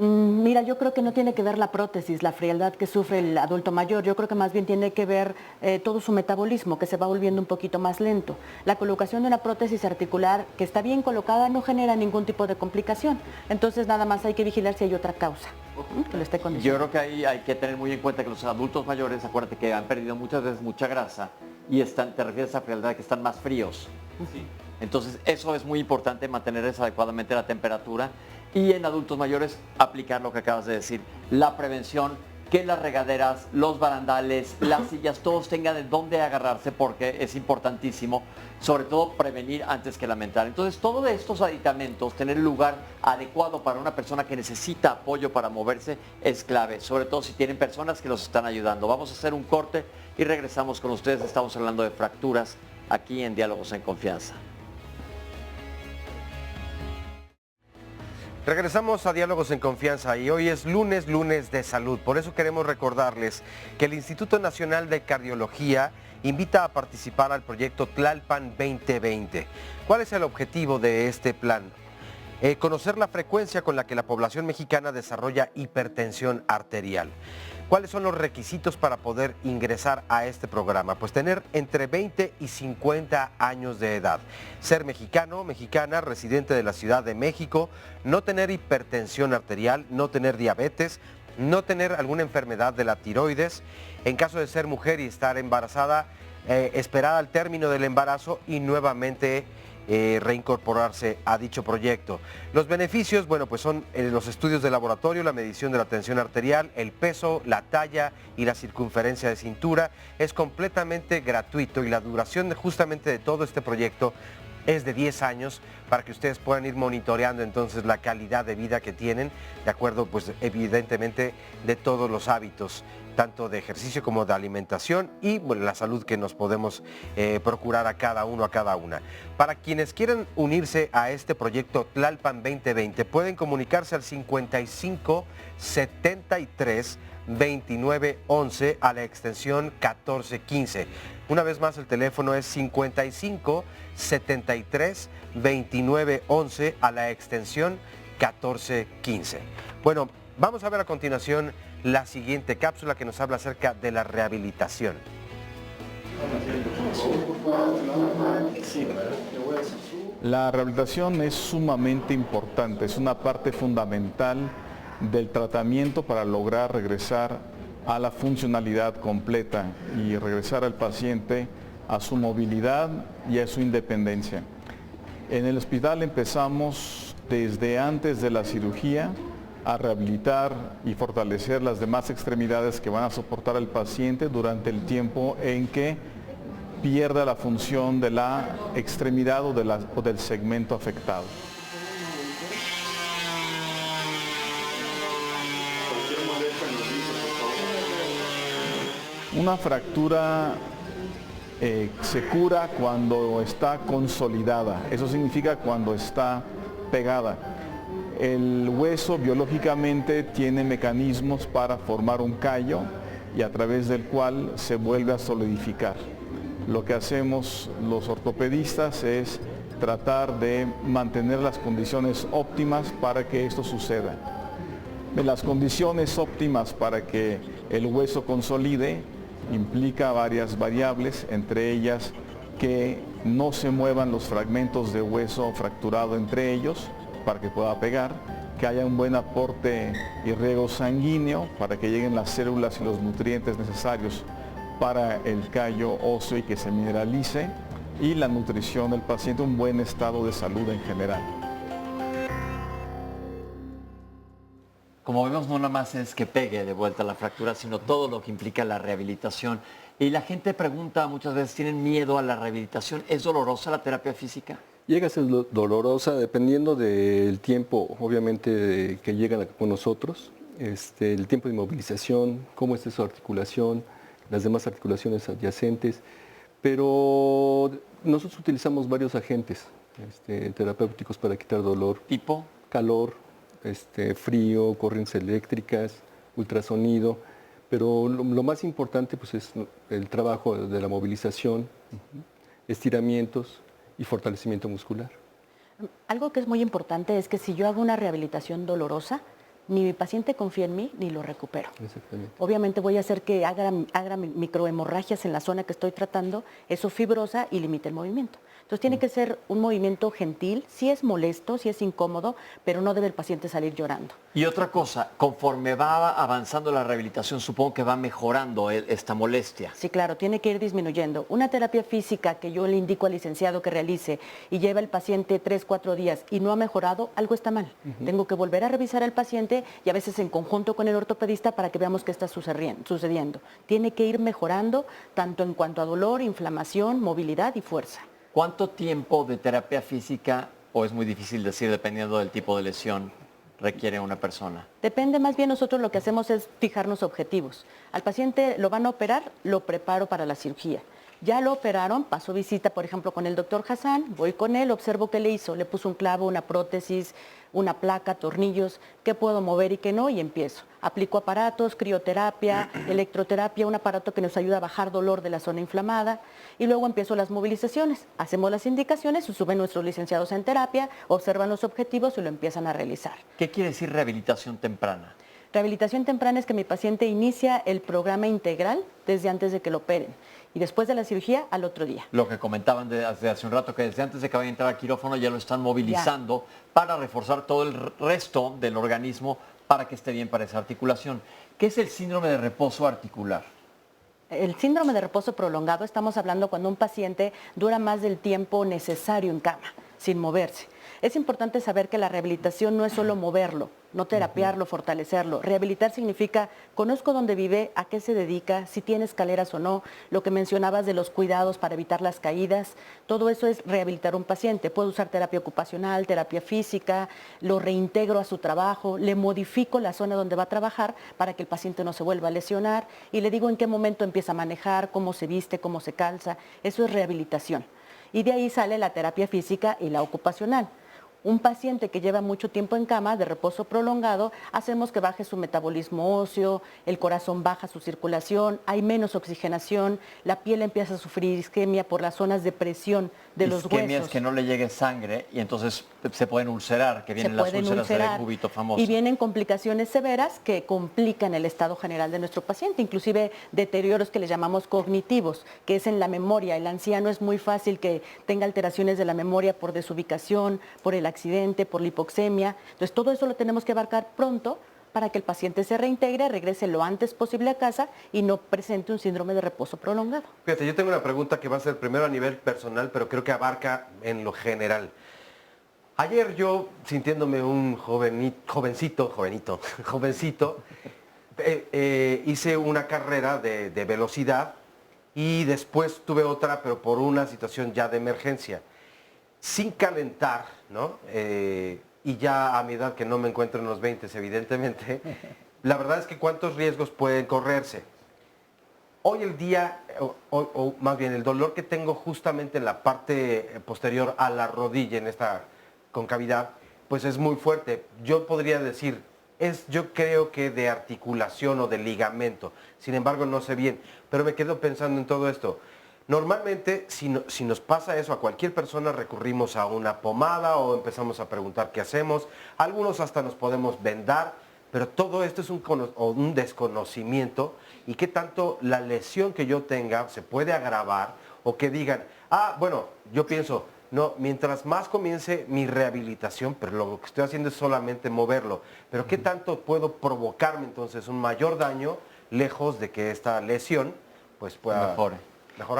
Mira, yo creo que no tiene que ver la prótesis, la frialdad que sufre el adulto mayor. Yo creo que más bien tiene que ver todo su metabolismo, que se va volviendo un poquito más lento. La colocación de una prótesis articular que está bien colocada no genera ningún tipo de complicación. Entonces nada más hay que vigilar si hay otra causa que lo esté Yo condicionando. creo que ahí hay que tener muy en cuenta que los adultos mayores, acuérdate que han perdido muchas veces mucha grasa y te refieres a frialdad, que están más fríos. Sí. Entonces, eso es muy importante, mantener adecuadamente la temperatura y en adultos mayores aplicar lo que acabas de decir, la prevención, que las regaderas, los barandales, las sillas, todos tengan de dónde agarrarse porque es importantísimo, sobre todo prevenir antes que lamentar. Entonces, todos estos aditamentos, tener el lugar adecuado para una persona que necesita apoyo para moverse es clave, sobre todo si tienen personas que los están ayudando. Vamos a hacer un corte y regresamos con ustedes. Estamos hablando de fracturas aquí en Diálogos en Confianza. Regresamos a Diálogos en Confianza y hoy es lunes de salud. Por eso queremos recordarles que el Instituto Nacional de Cardiología invita a participar al proyecto Tlalpan 2020. ¿Cuál es el objetivo de este plan? Conocer la frecuencia con la que la población mexicana desarrolla hipertensión arterial. ¿Cuáles son los requisitos para poder ingresar a este programa? Pues tener entre 20 y 50 años de edad, ser mexicano, mexicana, residente de la Ciudad de México, no tener hipertensión arterial, no tener diabetes, no tener alguna enfermedad de la tiroides, en caso de ser mujer y estar embarazada, esperar al término del embarazo y nuevamente reincorporarse a dicho proyecto. Los beneficios, bueno, pues son los estudios de laboratorio, la medición de la tensión arterial, el peso, la talla y la circunferencia de cintura. Es completamente gratuito y la duración justamente de todo este proyecto es de 10 años para que ustedes puedan ir monitoreando entonces la calidad de vida que tienen, de acuerdo pues evidentemente de todos los hábitos, tanto de ejercicio como de alimentación y bueno, la salud que nos podemos procurar a cada uno, a cada una. Para quienes quieran unirse a este proyecto Tlalpan 2020, pueden comunicarse al 55 73 29 11 a la extensión 1415. Una vez más, el teléfono es 55 73 29 11 a la extensión 1415. Bueno, vamos a ver a continuación la siguiente cápsula que nos habla acerca de la rehabilitación. La rehabilitación es sumamente importante, es una parte fundamental del tratamiento para lograr regresar a la funcionalidad completa y regresar al paciente a su movilidad y a su independencia. En el hospital empezamos desde antes de la cirugía a rehabilitar y fortalecer las demás extremidades que van a soportar al paciente durante el tiempo en que pierda la función de la extremidad o del segmento afectado. Una fractura se cura cuando está consolidada, eso significa cuando está pegada. El hueso biológicamente tiene mecanismos para formar un callo y a través del cual se vuelve a solidificar. Lo que hacemos los ortopedistas es tratar de mantener las condiciones óptimas para que esto suceda. Las condiciones óptimas para que el hueso consolide implica varias variables, entre ellas que no se muevan los fragmentos de hueso fracturado entre ellos para que pueda pegar, que haya un buen aporte y riego sanguíneo para que lleguen las células y los nutrientes necesarios para el callo óseo y que se mineralice, y la nutrición del paciente, un buen estado de salud en general. Como vemos, no nada más es que pegue de vuelta la fractura, sino todo lo que implica la rehabilitación. Y la gente pregunta muchas veces, ¿tienen miedo a la rehabilitación? ¿Es dolorosa la terapia física? Llega a ser dolorosa dependiendo del tiempo, obviamente, que llegan con nosotros, el tiempo de inmovilización, cómo está su articulación, las demás articulaciones adyacentes, pero nosotros utilizamos varios agentes terapéuticos para quitar dolor. ¿Tipo? Calor, frío, corrientes eléctricas, ultrasonido, pero lo más importante pues, es el trabajo de la movilización, estiramientos y fortalecimiento muscular. Algo que es muy importante es que si yo hago una rehabilitación dolorosa, ni mi paciente confía en mí, ni lo recupero. Exactamente. Obviamente voy a hacer que haga microhemorragias en la zona que estoy tratando, eso fibrosa y limite el movimiento. Entonces tiene que ser un movimiento gentil, sí es molesto, sí es incómodo, pero no debe el paciente salir llorando. Y otra cosa, conforme va avanzando la rehabilitación, supongo que va mejorando esta molestia. Sí, claro, tiene que ir disminuyendo. Una terapia física que yo le indico al licenciado que realice y lleva al paciente 3, 4 días y no ha mejorado, algo está mal. Tengo que volver a revisar al paciente y a veces en conjunto con el ortopedista para que veamos qué está sucediendo. Tiene que ir mejorando tanto en cuanto a dolor, inflamación, movilidad y fuerza. ¿Cuánto tiempo de terapia física, o es muy difícil decir dependiendo del tipo de lesión, requiere una persona? Depende, más bien nosotros lo que hacemos es fijarnos objetivos. Al paciente lo van a operar, lo preparo para la cirugía. Ya lo operaron, paso visita, por ejemplo, con el doctor Hassan, voy con él, observo qué le hizo, le puso un clavo, una prótesis, una placa, tornillos, qué puedo mover y qué no, y empiezo. Aplico aparatos, crioterapia, electroterapia, un aparato que nos ayuda a bajar dolor de la zona inflamada, y luego empiezo las movilizaciones. Hacemos las indicaciones, se suben nuestros licenciados en terapia, observan los objetivos y lo empiezan a realizar. ¿Qué quiere decir rehabilitación temprana? Rehabilitación temprana es que mi paciente inicia el programa integral desde antes de que lo operen y después de la cirugía al otro día. Lo que comentaban desde hace un rato, que desde antes de que vaya a entrar al quirófano ya lo están movilizando para reforzar todo el resto del organismo para que esté bien para esa articulación. ¿Qué es el síndrome de reposo articular? El síndrome de reposo prolongado, estamos hablando cuando un paciente dura más del tiempo necesario en cama, sin moverse. Es importante saber que la rehabilitación no es solo moverlo, no terapiarlo, fortalecerlo. Rehabilitar significa, conozco dónde vive, a qué se dedica, si tiene escaleras o no, lo que mencionabas de los cuidados para evitar las caídas. Todo eso es rehabilitar un paciente. Puedo usar terapia ocupacional, terapia física, lo reintegro a su trabajo, le modifico la zona donde va a trabajar para que el paciente no se vuelva a lesionar y le digo en qué momento empieza a manejar, cómo se viste, cómo se calza. Eso es rehabilitación. Y de ahí sale la terapia física y la ocupacional. Un paciente que lleva mucho tiempo en cama, de reposo prolongado, hacemos que baje su metabolismo óseo, el corazón baja su circulación, hay menos oxigenación, la piel empieza a sufrir isquemia por las zonas de presión de los huesos. Isquemia es que no le llegue sangre y entonces se pueden ulcerar, que vienen las úlceras del cúbito famoso. Y vienen complicaciones severas que complican el estado general de nuestro paciente, inclusive deterioros que le llamamos cognitivos, que es en la memoria. El anciano es muy fácil que tenga alteraciones de la memoria por desubicación, por el accidente, por la hipoxemia. Entonces todo eso lo tenemos que abarcar pronto para que el paciente se reintegre, regrese lo antes posible a casa y no presente un síndrome de reposo prolongado. Fíjate, yo tengo una pregunta que va a ser primero a nivel personal, pero creo que abarca en lo general. Ayer yo, sintiéndome un jovencito, hice una carrera de velocidad y después tuve otra, pero por una situación ya de emergencia. Sin calentar, ¿no? Y ya a mi edad, que no me encuentro en los 20, evidentemente, la verdad es que cuántos riesgos pueden correrse. Hoy el día, o más bien el dolor que tengo justamente en la parte posterior a la rodilla, en esta concavidad, pues es muy fuerte. Yo podría decir, yo creo que de articulación o de ligamento. Sin embargo, no sé bien, pero me quedo pensando en todo esto. Normalmente, si nos pasa eso a cualquier persona, recurrimos a una pomada o empezamos a preguntar qué hacemos. Algunos hasta nos podemos vendar, pero todo esto es un desconocimiento y qué tanto la lesión que yo tenga se puede agravar o que digan, bueno, yo pienso, no, mientras más comience mi rehabilitación, pero lo que estoy haciendo es solamente moverlo, pero qué tanto puedo provocarme entonces un mayor daño lejos de que esta lesión pues pueda mejorar.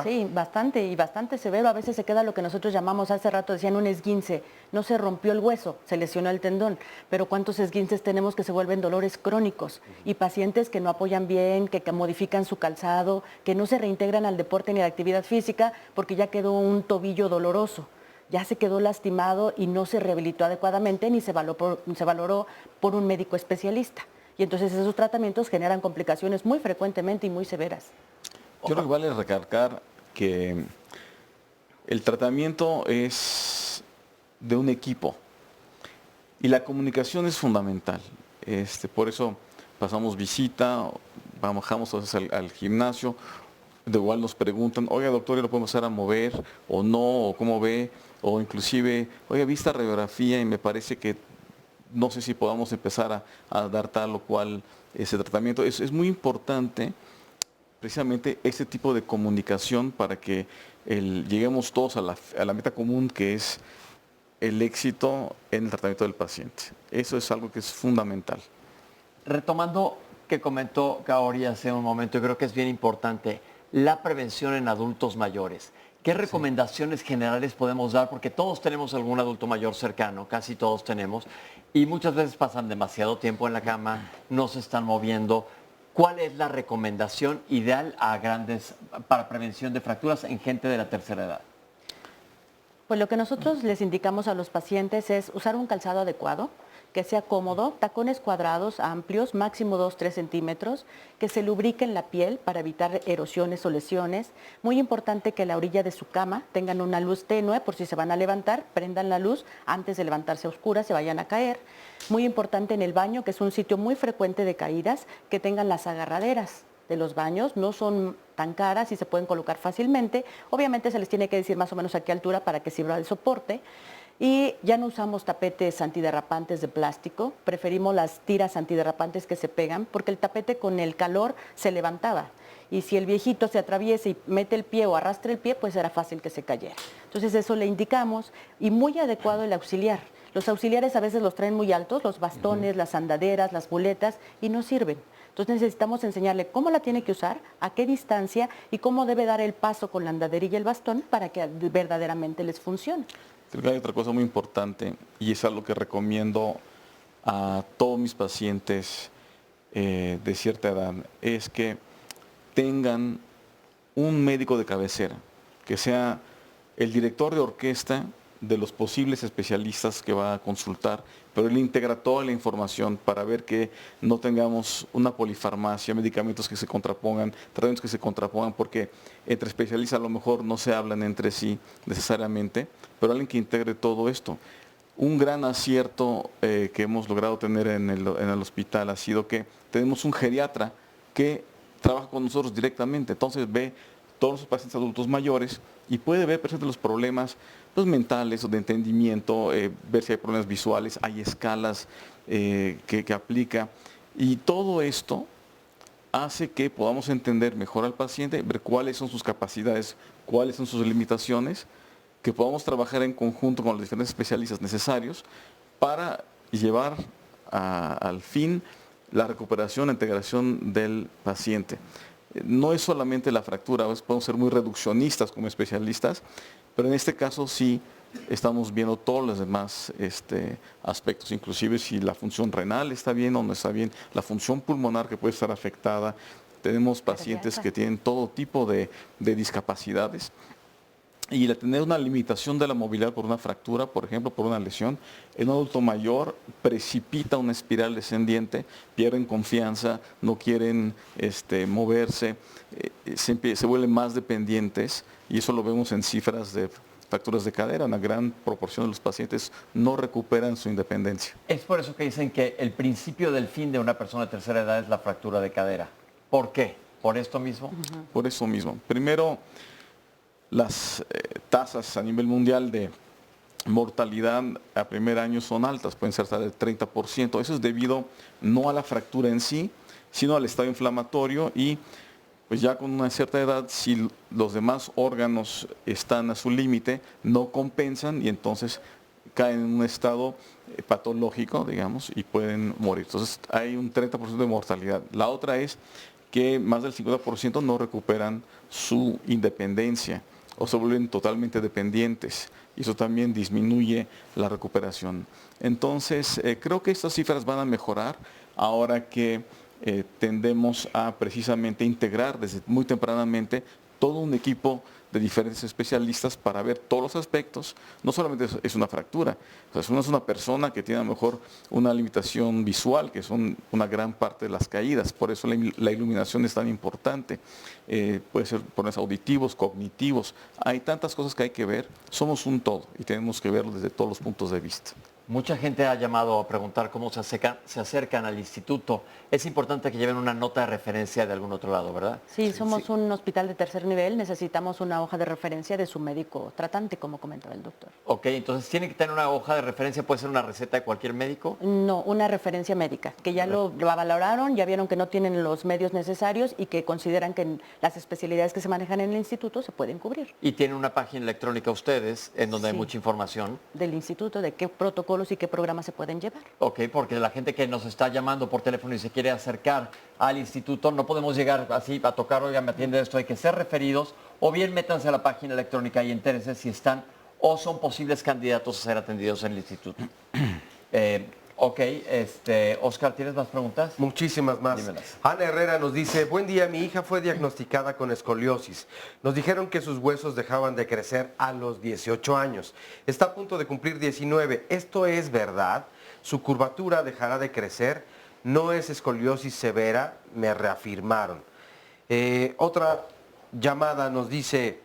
Sí, bastante y bastante severo. A veces se queda lo que nosotros llamamos, hace rato decían un esguince. No se rompió el hueso, se lesionó el tendón. Pero ¿cuántos esguinces tenemos que se vuelven dolores crónicos? Y pacientes que no apoyan bien, que modifican su calzado, que no se reintegran al deporte ni a la actividad física porque ya quedó un tobillo doloroso. Ya se quedó lastimado y no se rehabilitó adecuadamente ni se valoró por un médico especialista. Y entonces esos tratamientos generan complicaciones muy frecuentemente y muy severas. Yo creo que vale recalcar que el tratamiento es de un equipo y la comunicación es fundamental. Por eso pasamos visita, bajamos al gimnasio, de igual nos preguntan, oiga doctor, ¿lo podemos hacer a mover o no? ¿O cómo ve? O inclusive, oiga, vi esta radiografía y me parece que no sé si podamos empezar a dar tal o cual ese tratamiento. Es muy importante precisamente este tipo de comunicación para que lleguemos todos a la meta común, que es el éxito en el tratamiento del paciente. Eso es algo que es fundamental. Retomando que comentó Kaori hace un momento, yo creo que es bien importante la prevención en adultos mayores. ¿Qué recomendaciones generales podemos dar? Porque todos tenemos algún adulto mayor cercano, casi todos tenemos, y muchas veces pasan demasiado tiempo en la cama, no se están moviendo. ¿Cuál es la recomendación ideal para prevención de fracturas en gente de la tercera edad? Pues lo que nosotros les indicamos a los pacientes es usar un calzado adecuado, que sea cómodo, tacones cuadrados, amplios, máximo 2-3 centímetros, que se lubriquen la piel para evitar erosiones o lesiones. Muy importante que la orilla de su cama tengan una luz tenue, por si se van a levantar, prendan la luz antes de levantarse a oscuras, se vayan a caer. Muy importante en el baño, que es un sitio muy frecuente de caídas, que tengan las agarraderas de los baños, no son tan caras y se pueden colocar fácilmente. Obviamente se les tiene que decir más o menos a qué altura para que sirva el soporte. Y ya no usamos tapetes antiderrapantes de plástico, preferimos las tiras antiderrapantes que se pegan, porque el tapete con el calor se levantaba. Y si el viejito se atraviesa y mete el pie o arrastra el pie, pues era fácil que se cayera. Entonces eso le indicamos, y muy adecuado el auxiliar. Los auxiliares a veces los traen muy altos, los bastones, las andaderas, las muletas, y no sirven. Entonces necesitamos enseñarle cómo la tiene que usar, a qué distancia y cómo debe dar el paso con la andaderilla y el bastón para que verdaderamente les funcione. Creo que hay otra cosa muy importante, y es algo que recomiendo a todos mis pacientes de cierta edad, es que tengan un médico de cabecera, que sea el director de orquesta de los posibles especialistas que va a consultar, pero él integra toda la información para ver que no tengamos una polifarmacia, medicamentos que se contrapongan, tratamientos que se contrapongan, porque entre especialistas a lo mejor no se hablan entre sí necesariamente, pero alguien que integre todo esto. Un gran acierto que hemos logrado tener en el hospital ha sido que tenemos un geriatra que trabaja con nosotros directamente, entonces ve todos los pacientes adultos mayores y puede ver presentes los problemas mentales o de entendimiento, ver si hay problemas visuales, hay escalas que aplica, y todo esto hace que podamos entender mejor al paciente, ver cuáles son sus capacidades, cuáles son sus limitaciones, que podamos trabajar en conjunto con los diferentes especialistas necesarios para llevar al fin la recuperación, la integración del paciente. No es solamente la fractura, podemos ser muy reduccionistas como especialistas, pero en este caso sí estamos viendo todos los demás aspectos, inclusive si la función renal está bien o no está bien, la función pulmonar que puede estar afectada. Tenemos pacientes que tienen todo tipo de discapacidades, y el tener una limitación de la movilidad por una fractura, por ejemplo, por una lesión, en un adulto mayor precipita una espiral descendiente, pierden confianza, no quieren moverse, se vuelven más dependientes, y eso lo vemos en cifras de fracturas de cadera. Una gran proporción de los pacientes no recuperan su independencia. Es por eso que dicen que el principio del fin de una persona de tercera edad es la fractura de cadera. ¿Por qué? ¿Por esto mismo? Por eso mismo. Primero, las tasas a nivel mundial de mortalidad a primer año son altas, pueden ser hasta del 30%. Eso es debido no a la fractura en sí, sino al estado inflamatorio, y pues ya con una cierta edad, si los demás órganos están a su límite, no compensan y entonces caen en un estado patológico, digamos, y pueden morir. Entonces hay un 30% de mortalidad. La otra es que más del 50% no recuperan su independencia o se vuelven totalmente dependientes, y eso también disminuye la recuperación. Entonces, creo que estas cifras van a mejorar ahora que tendemos a precisamente integrar desde muy tempranamente todo un equipo de diferentes especialistas para ver todos los aspectos. No solamente es una fractura, o sea, es una persona que tiene a lo mejor una limitación visual, que son una gran parte de las caídas, por eso la iluminación es tan importante. Puede ser problemas auditivos, cognitivos, hay tantas cosas que hay que ver, somos un todo y tenemos que verlo desde todos los puntos de vista. Mucha gente ha llamado a preguntar cómo se acercan al instituto. Es importante que lleven una nota de referencia de algún otro lado, ¿verdad? Sí, somos un hospital de tercer nivel, necesitamos una hoja de referencia de su médico tratante, como comentaba el doctor. Ok, entonces tiene que tener una hoja de referencia, puede ser una receta de cualquier médico. No, una referencia médica, que ya lo valoraron, ya vieron que no tienen los medios necesarios y que consideran que las especialidades que se manejan en el instituto se pueden cubrir. Y tienen una página electrónica ustedes, en donde hay mucha información. Del instituto, de qué protocolos y qué programas se pueden llevar. Ok, porque la gente que nos está llamando por teléfono y se quiere acercar al instituto, no podemos llegar así a tocar, oiga, me atiende esto, hay que ser referidos, o bien métanse a la página electrónica y entérense si están o son posibles candidatos a ser atendidos en el instituto. Ok, Oscar, ¿tienes más preguntas? Muchísimas más. Dímelas. Ana Herrera nos dice, buen día, mi hija fue diagnosticada con escoliosis. Nos dijeron que sus huesos dejaban de crecer a los 18 años. Está a punto de cumplir 19. ¿Esto es verdad? ¿Su curvatura dejará de crecer? No es escoliosis severa, me reafirmaron. Otra llamada nos dice,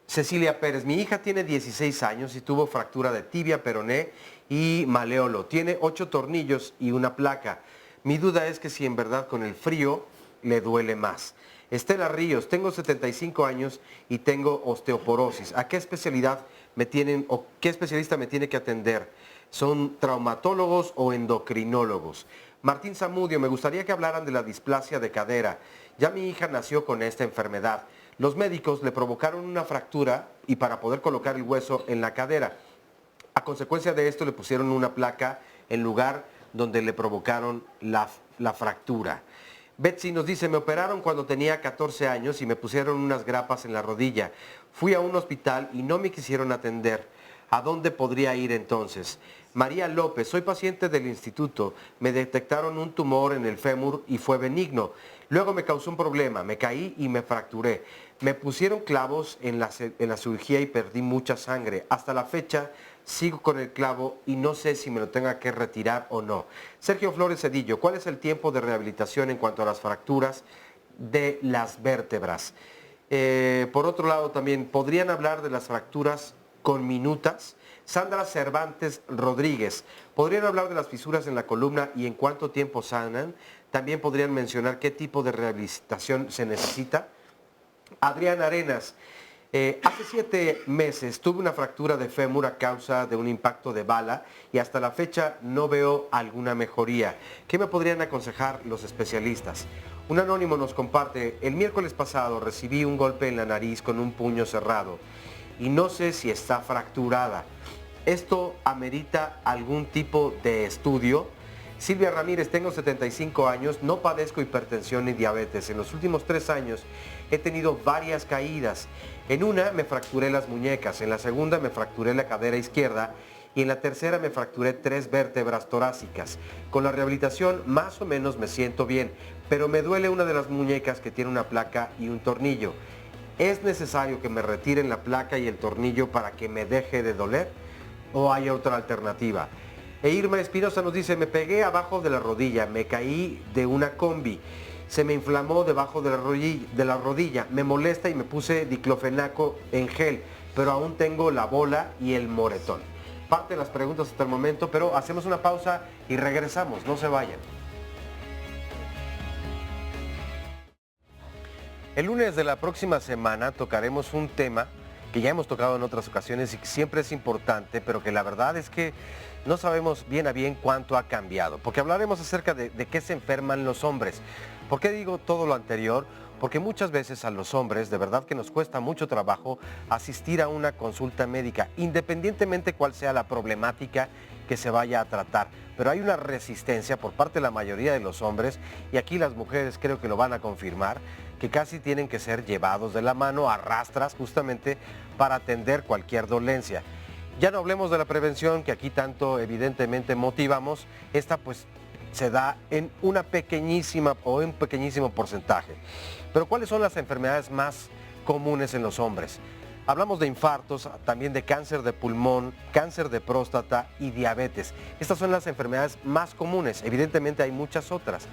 Cecilia Pérez, mi hija tiene 16 años y tuvo fractura de tibia, peroné y maleolo. Tiene 8 tornillos y una placa. Mi duda es que si en verdad con el frío le duele más. Estela Ríos, tengo 75 años y tengo osteoporosis. ¿A qué especialidad me tienen o qué especialista me tiene que atender? ¿Son traumatólogos o endocrinólogos? Martín Zamudio, me gustaría que hablaran de la displasia de cadera. Ya mi hija nació con esta enfermedad. Los médicos le provocaron una fractura y para poder colocar el hueso en la cadera. A consecuencia de esto le pusieron una placa en lugar donde le provocaron la fractura. Betsy nos dice, me operaron cuando tenía 14 años y me pusieron unas grapas en la rodilla. Fui a un hospital y no me quisieron atender. ¿A dónde podría ir entonces? María López, soy paciente del instituto. Me detectaron un tumor en el fémur y fue benigno. Luego me causó un problema, me caí y me fracturé. Me pusieron clavos en la cirugía y perdí mucha sangre. Hasta la fecha sigo con el clavo y no sé si me lo tenga que retirar o no. Sergio Flores Cedillo, ¿cuál es el tiempo de rehabilitación en cuanto a las fracturas de las vértebras? Por otro lado también, ¿podrían hablar de las fracturas conminutas? Sandra Cervantes Rodríguez, ¿podrían hablar de las fisuras en la columna y en cuánto tiempo sanan? También podrían mencionar qué tipo de rehabilitación se necesita. Adrián Arenas, hace 7 meses tuve una fractura de fémur a causa de un impacto de bala y hasta la fecha no veo alguna mejoría. ¿Qué me podrían aconsejar los especialistas? Un anónimo nos comparte, el miércoles pasado recibí un golpe en la nariz con un puño cerrado y no sé si está fracturada. ¿Esto amerita algún tipo de estudio? Silvia Ramírez, tengo 75 años, no padezco hipertensión ni diabetes. En los últimos 3 años he tenido varias caídas. En una me fracturé las muñecas, en la segunda me fracturé la cadera izquierda y en la tercera me fracturé 3 vértebras torácicas. Con la rehabilitación más o menos me siento bien, pero me duele una de las muñecas que tiene una placa y un tornillo. ¿Es necesario que me retiren la placa y el tornillo para que me deje de doler? ¿O hay otra alternativa? E Irma Espinosa nos dice, me pegué abajo de la rodilla, me caí de una combi, se me inflamó debajo de la rodilla, me molesta y me puse diclofenaco en gel, pero aún tengo la bola y el moretón. Parte de las preguntas hasta el momento, pero hacemos una pausa y regresamos, no se vayan. El lunes de la próxima semana tocaremos un tema que ya hemos tocado en otras ocasiones y que siempre es importante, pero que la verdad es que no sabemos bien a bien cuánto ha cambiado, porque hablaremos acerca de qué se enferman los hombres. ¿Por qué digo todo lo anterior? Porque muchas veces a los hombres de verdad que nos cuesta mucho trabajo asistir a una consulta médica, independientemente cuál sea la problemática que se vaya a tratar. Pero hay una resistencia por parte de la mayoría de los hombres, y aquí las mujeres creo que lo van a confirmar, que casi tienen que ser llevados de la mano a rastras justamente para atender cualquier dolencia. Ya no hablemos de la prevención, que aquí tanto evidentemente motivamos. Esta pues se da en una pequeñísima o en un pequeñísimo porcentaje. Pero ¿cuáles son las enfermedades más comunes en los hombres? Hablamos de infartos, también de cáncer de pulmón, cáncer de próstata y diabetes. Estas son las enfermedades más comunes. Evidentemente hay muchas otras.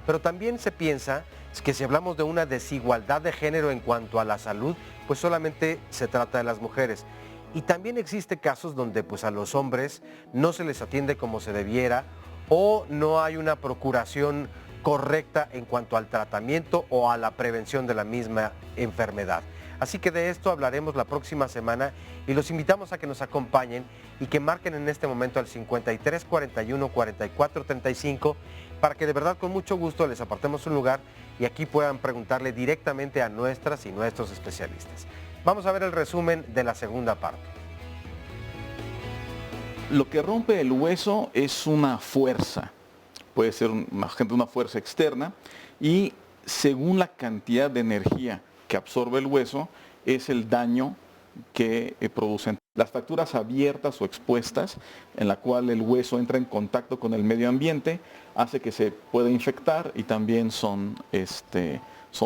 Pero también se piensa que si hablamos de una desigualdad de género en cuanto a la salud, pues solamente se trata de las mujeres. Y también existe casos donde pues a los hombres no se les atiende como se debiera o no hay una procuración correcta en cuanto al tratamiento o a la prevención de la misma enfermedad. Así que de esto hablaremos la próxima semana y los invitamos a que nos acompañen y que marquen en este momento al 53 41 44 35 para que de verdad con mucho gusto les apartemos un lugar y aquí puedan preguntarle directamente a nuestras y nuestros especialistas. Vamos a ver el resumen de la segunda parte. Lo que rompe el hueso es una fuerza, puede ser una fuerza externa y según la cantidad de energía que absorbe el hueso es el daño que producen. Las fracturas abiertas o expuestas, en la cual el hueso entra en contacto con el medio ambiente, hace que se pueda infectar y también son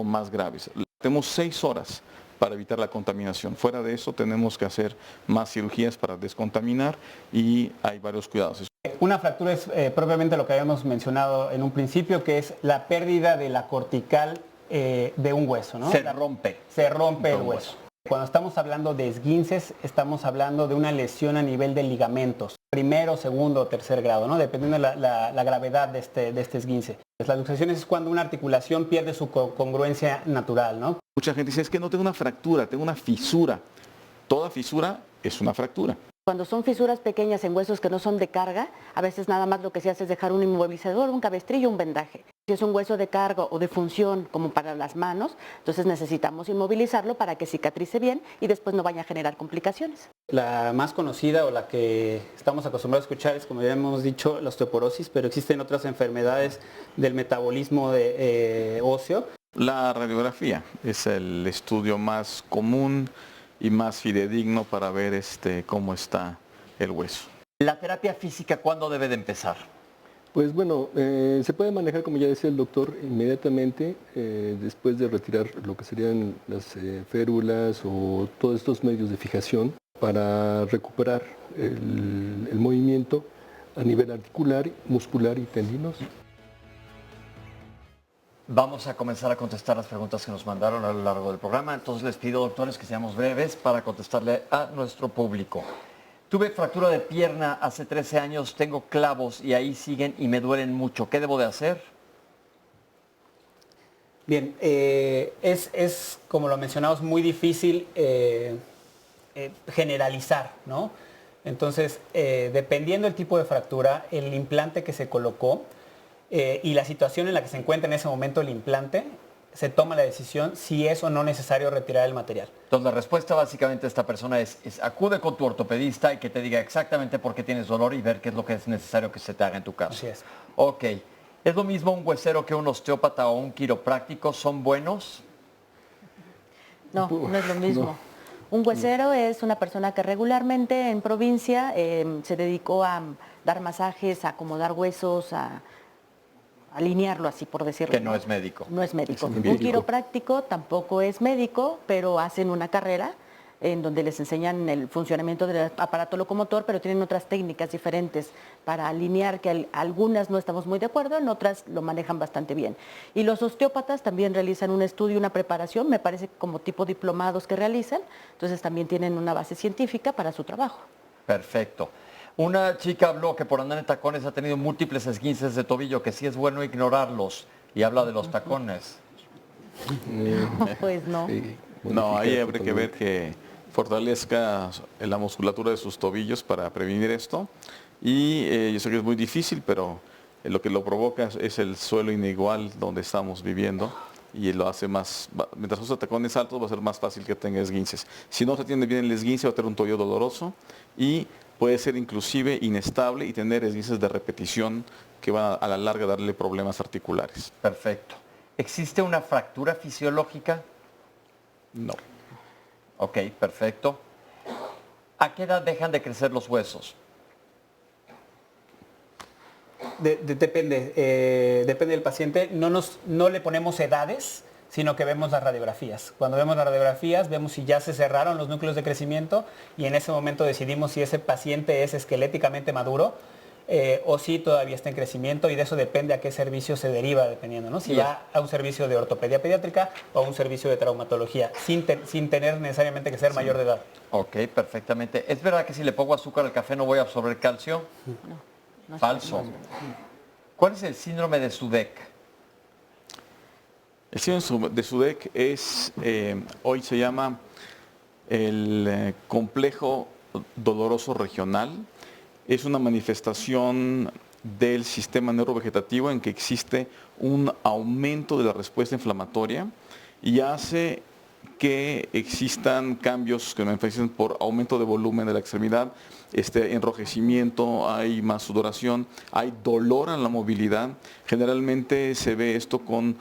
más graves. Tenemos 6 horas para evitar la contaminación. Fuera de eso tenemos que hacer más cirugías para descontaminar y hay varios cuidados. Una fractura es propiamente lo que habíamos mencionado en un principio, que es la pérdida de la cortical de un hueso, ¿no? Se rompe. Se rompe el hueso. Cuando estamos hablando de esguinces, estamos hablando de una lesión a nivel de ligamentos, primero, segundo o tercer grado, ¿no? Dependiendo de la gravedad de este esguince. Las luxaciones es cuando una articulación pierde su congruencia natural, ¿no? Mucha gente dice, es que no tengo una fractura, tengo una fisura. Toda fisura es una fractura. Cuando son fisuras pequeñas en huesos que no son de carga, a veces nada más lo que se hace es dejar un inmovilizador, un cabestrillo, un vendaje. Si es un hueso de carga o de función, como para las manos, entonces necesitamos inmovilizarlo para que cicatrice bien y después no vaya a generar complicaciones. La más conocida o la que estamos acostumbrados a escuchar es, como ya hemos dicho, la osteoporosis, pero existen otras enfermedades del metabolismo óseo. La radiografía es el estudio más común y más fidedigno para ver cómo está el hueso. ¿La terapia física cuándo debe de empezar? Pues bueno, se puede manejar, como ya decía el doctor, inmediatamente después de retirar lo que serían las férulas o todos estos medios de fijación para recuperar el movimiento a nivel articular, muscular y tendinoso. Vamos a comenzar a contestar las preguntas que nos mandaron a lo largo del programa. Entonces les pido, doctores, que seamos breves para contestarle a nuestro público. Tuve fractura de pierna hace 13 años, tengo clavos y ahí siguen y me duelen mucho. ¿Qué debo de hacer? Bien, es como lo mencionamos, muy difícil generalizar, ¿no? Entonces, dependiendo del tipo de fractura, el implante que se colocó, y la situación en la que se encuentra en ese momento el implante, se toma la decisión si es o no necesario retirar el material. Entonces la respuesta básicamente de esta persona es acude con tu ortopedista y que te diga exactamente por qué tienes dolor y ver qué es lo que es necesario que se te haga en tu caso. Así es. Ok. ¿Es lo mismo un huesero que un osteópata o un quiropráctico? ¿Son buenos? No, no es lo mismo. Un huesero es una persona que regularmente en provincia se dedicó a dar masajes, a acomodar huesos, a alinearlo así, por decirlo. Que no es médico. No es médico. Un quiropráctico tampoco es médico, pero hacen una carrera en donde les enseñan el funcionamiento del aparato locomotor, pero tienen otras técnicas diferentes para alinear, que algunas no estamos muy de acuerdo, en otras lo manejan bastante bien. Y los osteópatas también realizan un estudio, una preparación, me parece como tipo diplomados que realizan, entonces también tienen una base científica para su trabajo. Perfecto. Una chica habló que por andar en tacones ha tenido múltiples esguinces de tobillo, que sí es bueno ignorarlos, y habla de los tacones. Pues no. No, ahí habría que ver que fortalezca la musculatura de sus tobillos para prevenir esto. Y yo sé que es muy difícil, pero lo que lo provoca es el suelo inigual donde estamos viviendo y lo hace más, mientras usa tacones altos va a ser más fácil que tenga esguinces. Si no se atiende bien el esguince va a tener un tobillo doloroso y puede ser inclusive inestable y tener esguinces de repetición que van a la larga a darle problemas articulares. Perfecto. ¿Existe una fractura fisiológica? No. Ok, perfecto. ¿A qué edad dejan de crecer los huesos? Depende del paciente. No le ponemos edades, sino que vemos las radiografías. Cuando vemos las radiografías, vemos si ya se cerraron los núcleos de crecimiento y en ese momento decidimos si ese paciente es esqueléticamente maduro o si todavía está en crecimiento, y de eso depende a qué servicio se deriva, dependiendo, ¿no? Si va a un servicio de ortopedia pediátrica o a un servicio de traumatología, sin tener necesariamente que ser mayor de edad. Ok, perfectamente. ¿Es verdad que si le pongo azúcar al café no voy a absorber calcio? No. Falso. ¿Cuál es el síndrome de Sudeck? El síndrome de Sudeck es, hoy se llama el complejo doloroso regional. Es una manifestación del sistema neurovegetativo en que existe un aumento de la respuesta inflamatoria y hace que existan cambios que manifiesten por aumento de volumen de la extremidad, enrojecimiento, hay más sudoración, hay dolor en la movilidad. Generalmente se ve esto con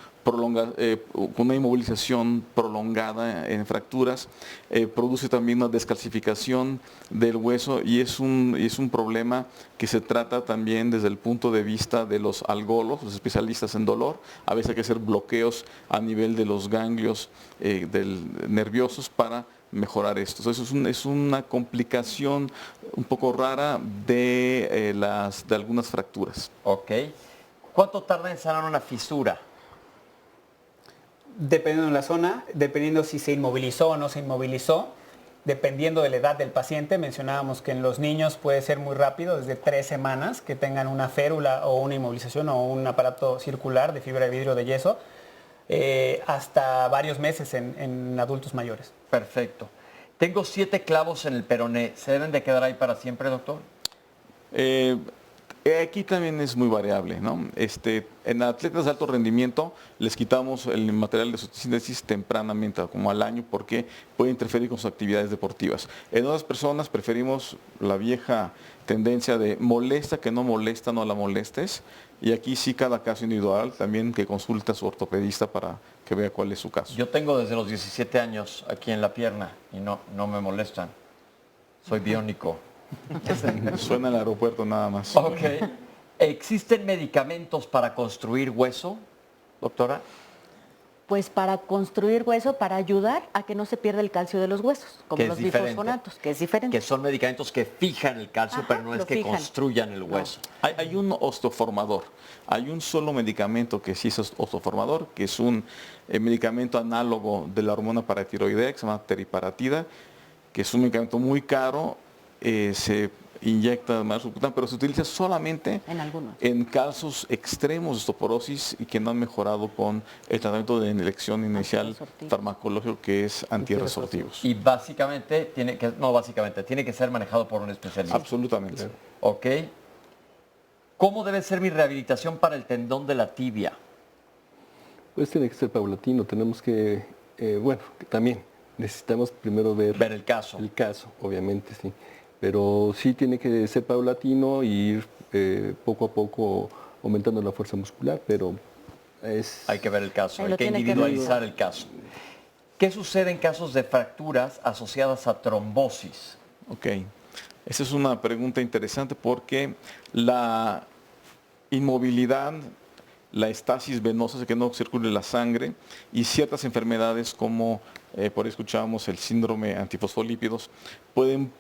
una inmovilización prolongada en fracturas, produce también una descalcificación del hueso y es un problema que se trata también desde el punto de vista de los algólogos, los especialistas en dolor. A veces hay que hacer bloqueos a nivel de los ganglios nerviosos para mejorar esto. Entonces es una complicación un poco rara de algunas fracturas. Ok. ¿Cuánto tarda en sanar una fisura? Dependiendo de la zona, dependiendo si se inmovilizó o no se inmovilizó, dependiendo de la edad del paciente. Mencionábamos que en los niños puede ser muy rápido, desde 3 semanas, que tengan una férula o una inmovilización o un aparato circular de fibra de vidrio o de yeso, hasta varios meses en adultos mayores. Perfecto. Tengo 7 clavos en el peroné. ¿Se deben de quedar ahí para siempre, doctor? Aquí también es muy variable, ¿no? En atletas de alto rendimiento les quitamos el material de síntesis tempranamente, como al año, porque puede interferir con sus actividades deportivas. En otras personas preferimos la vieja tendencia de molesta, que no molesta, no la molestes. Y aquí sí, cada caso individual, también que consulte a su ortopedista para que vea cuál es su caso. Yo tengo desde los 17 años aquí en la pierna y no me molestan. Soy biónico. Suena el aeropuerto nada más. Ok. ¿Existen medicamentos para construir hueso, doctora? Pues para construir hueso, para ayudar a que no se pierda el calcio de los huesos, como los bifosfonatos, que es diferente. Que son medicamentos que fijan el calcio, pero no es que construyan el hueso. No. Hay un osteoformador. Hay un solo medicamento que sí es osteoformador, que es un medicamento análogo de la hormona paratiroidea, que se llama teriparatida, que es un medicamento muy caro, se inyecta más subcutáneo, pero se utiliza solamente en casos extremos de osteoporosis y que no han mejorado con el tratamiento de elección inicial farmacológico, que es antirresortivos. Y básicamente tiene que ser manejado por un especialista. Absolutamente. Ok. ¿Cómo debe ser mi rehabilitación para el tendón de la tibia? Pues tiene que ser paulatino. Tenemos que, también necesitamos primero ver el caso. El caso, obviamente, sí. Pero sí tiene que ser paulatino y ir poco a poco aumentando la fuerza muscular, pero hay que ver el caso, hay que individualizar el caso. ¿Qué sucede en casos de fracturas asociadas a trombosis? Ok, esa es una pregunta interesante porque la inmovilidad, la estasis venosa, que no circule la sangre, y ciertas enfermedades como, por ahí escuchábamos el síndrome antifosfolípidos, pueden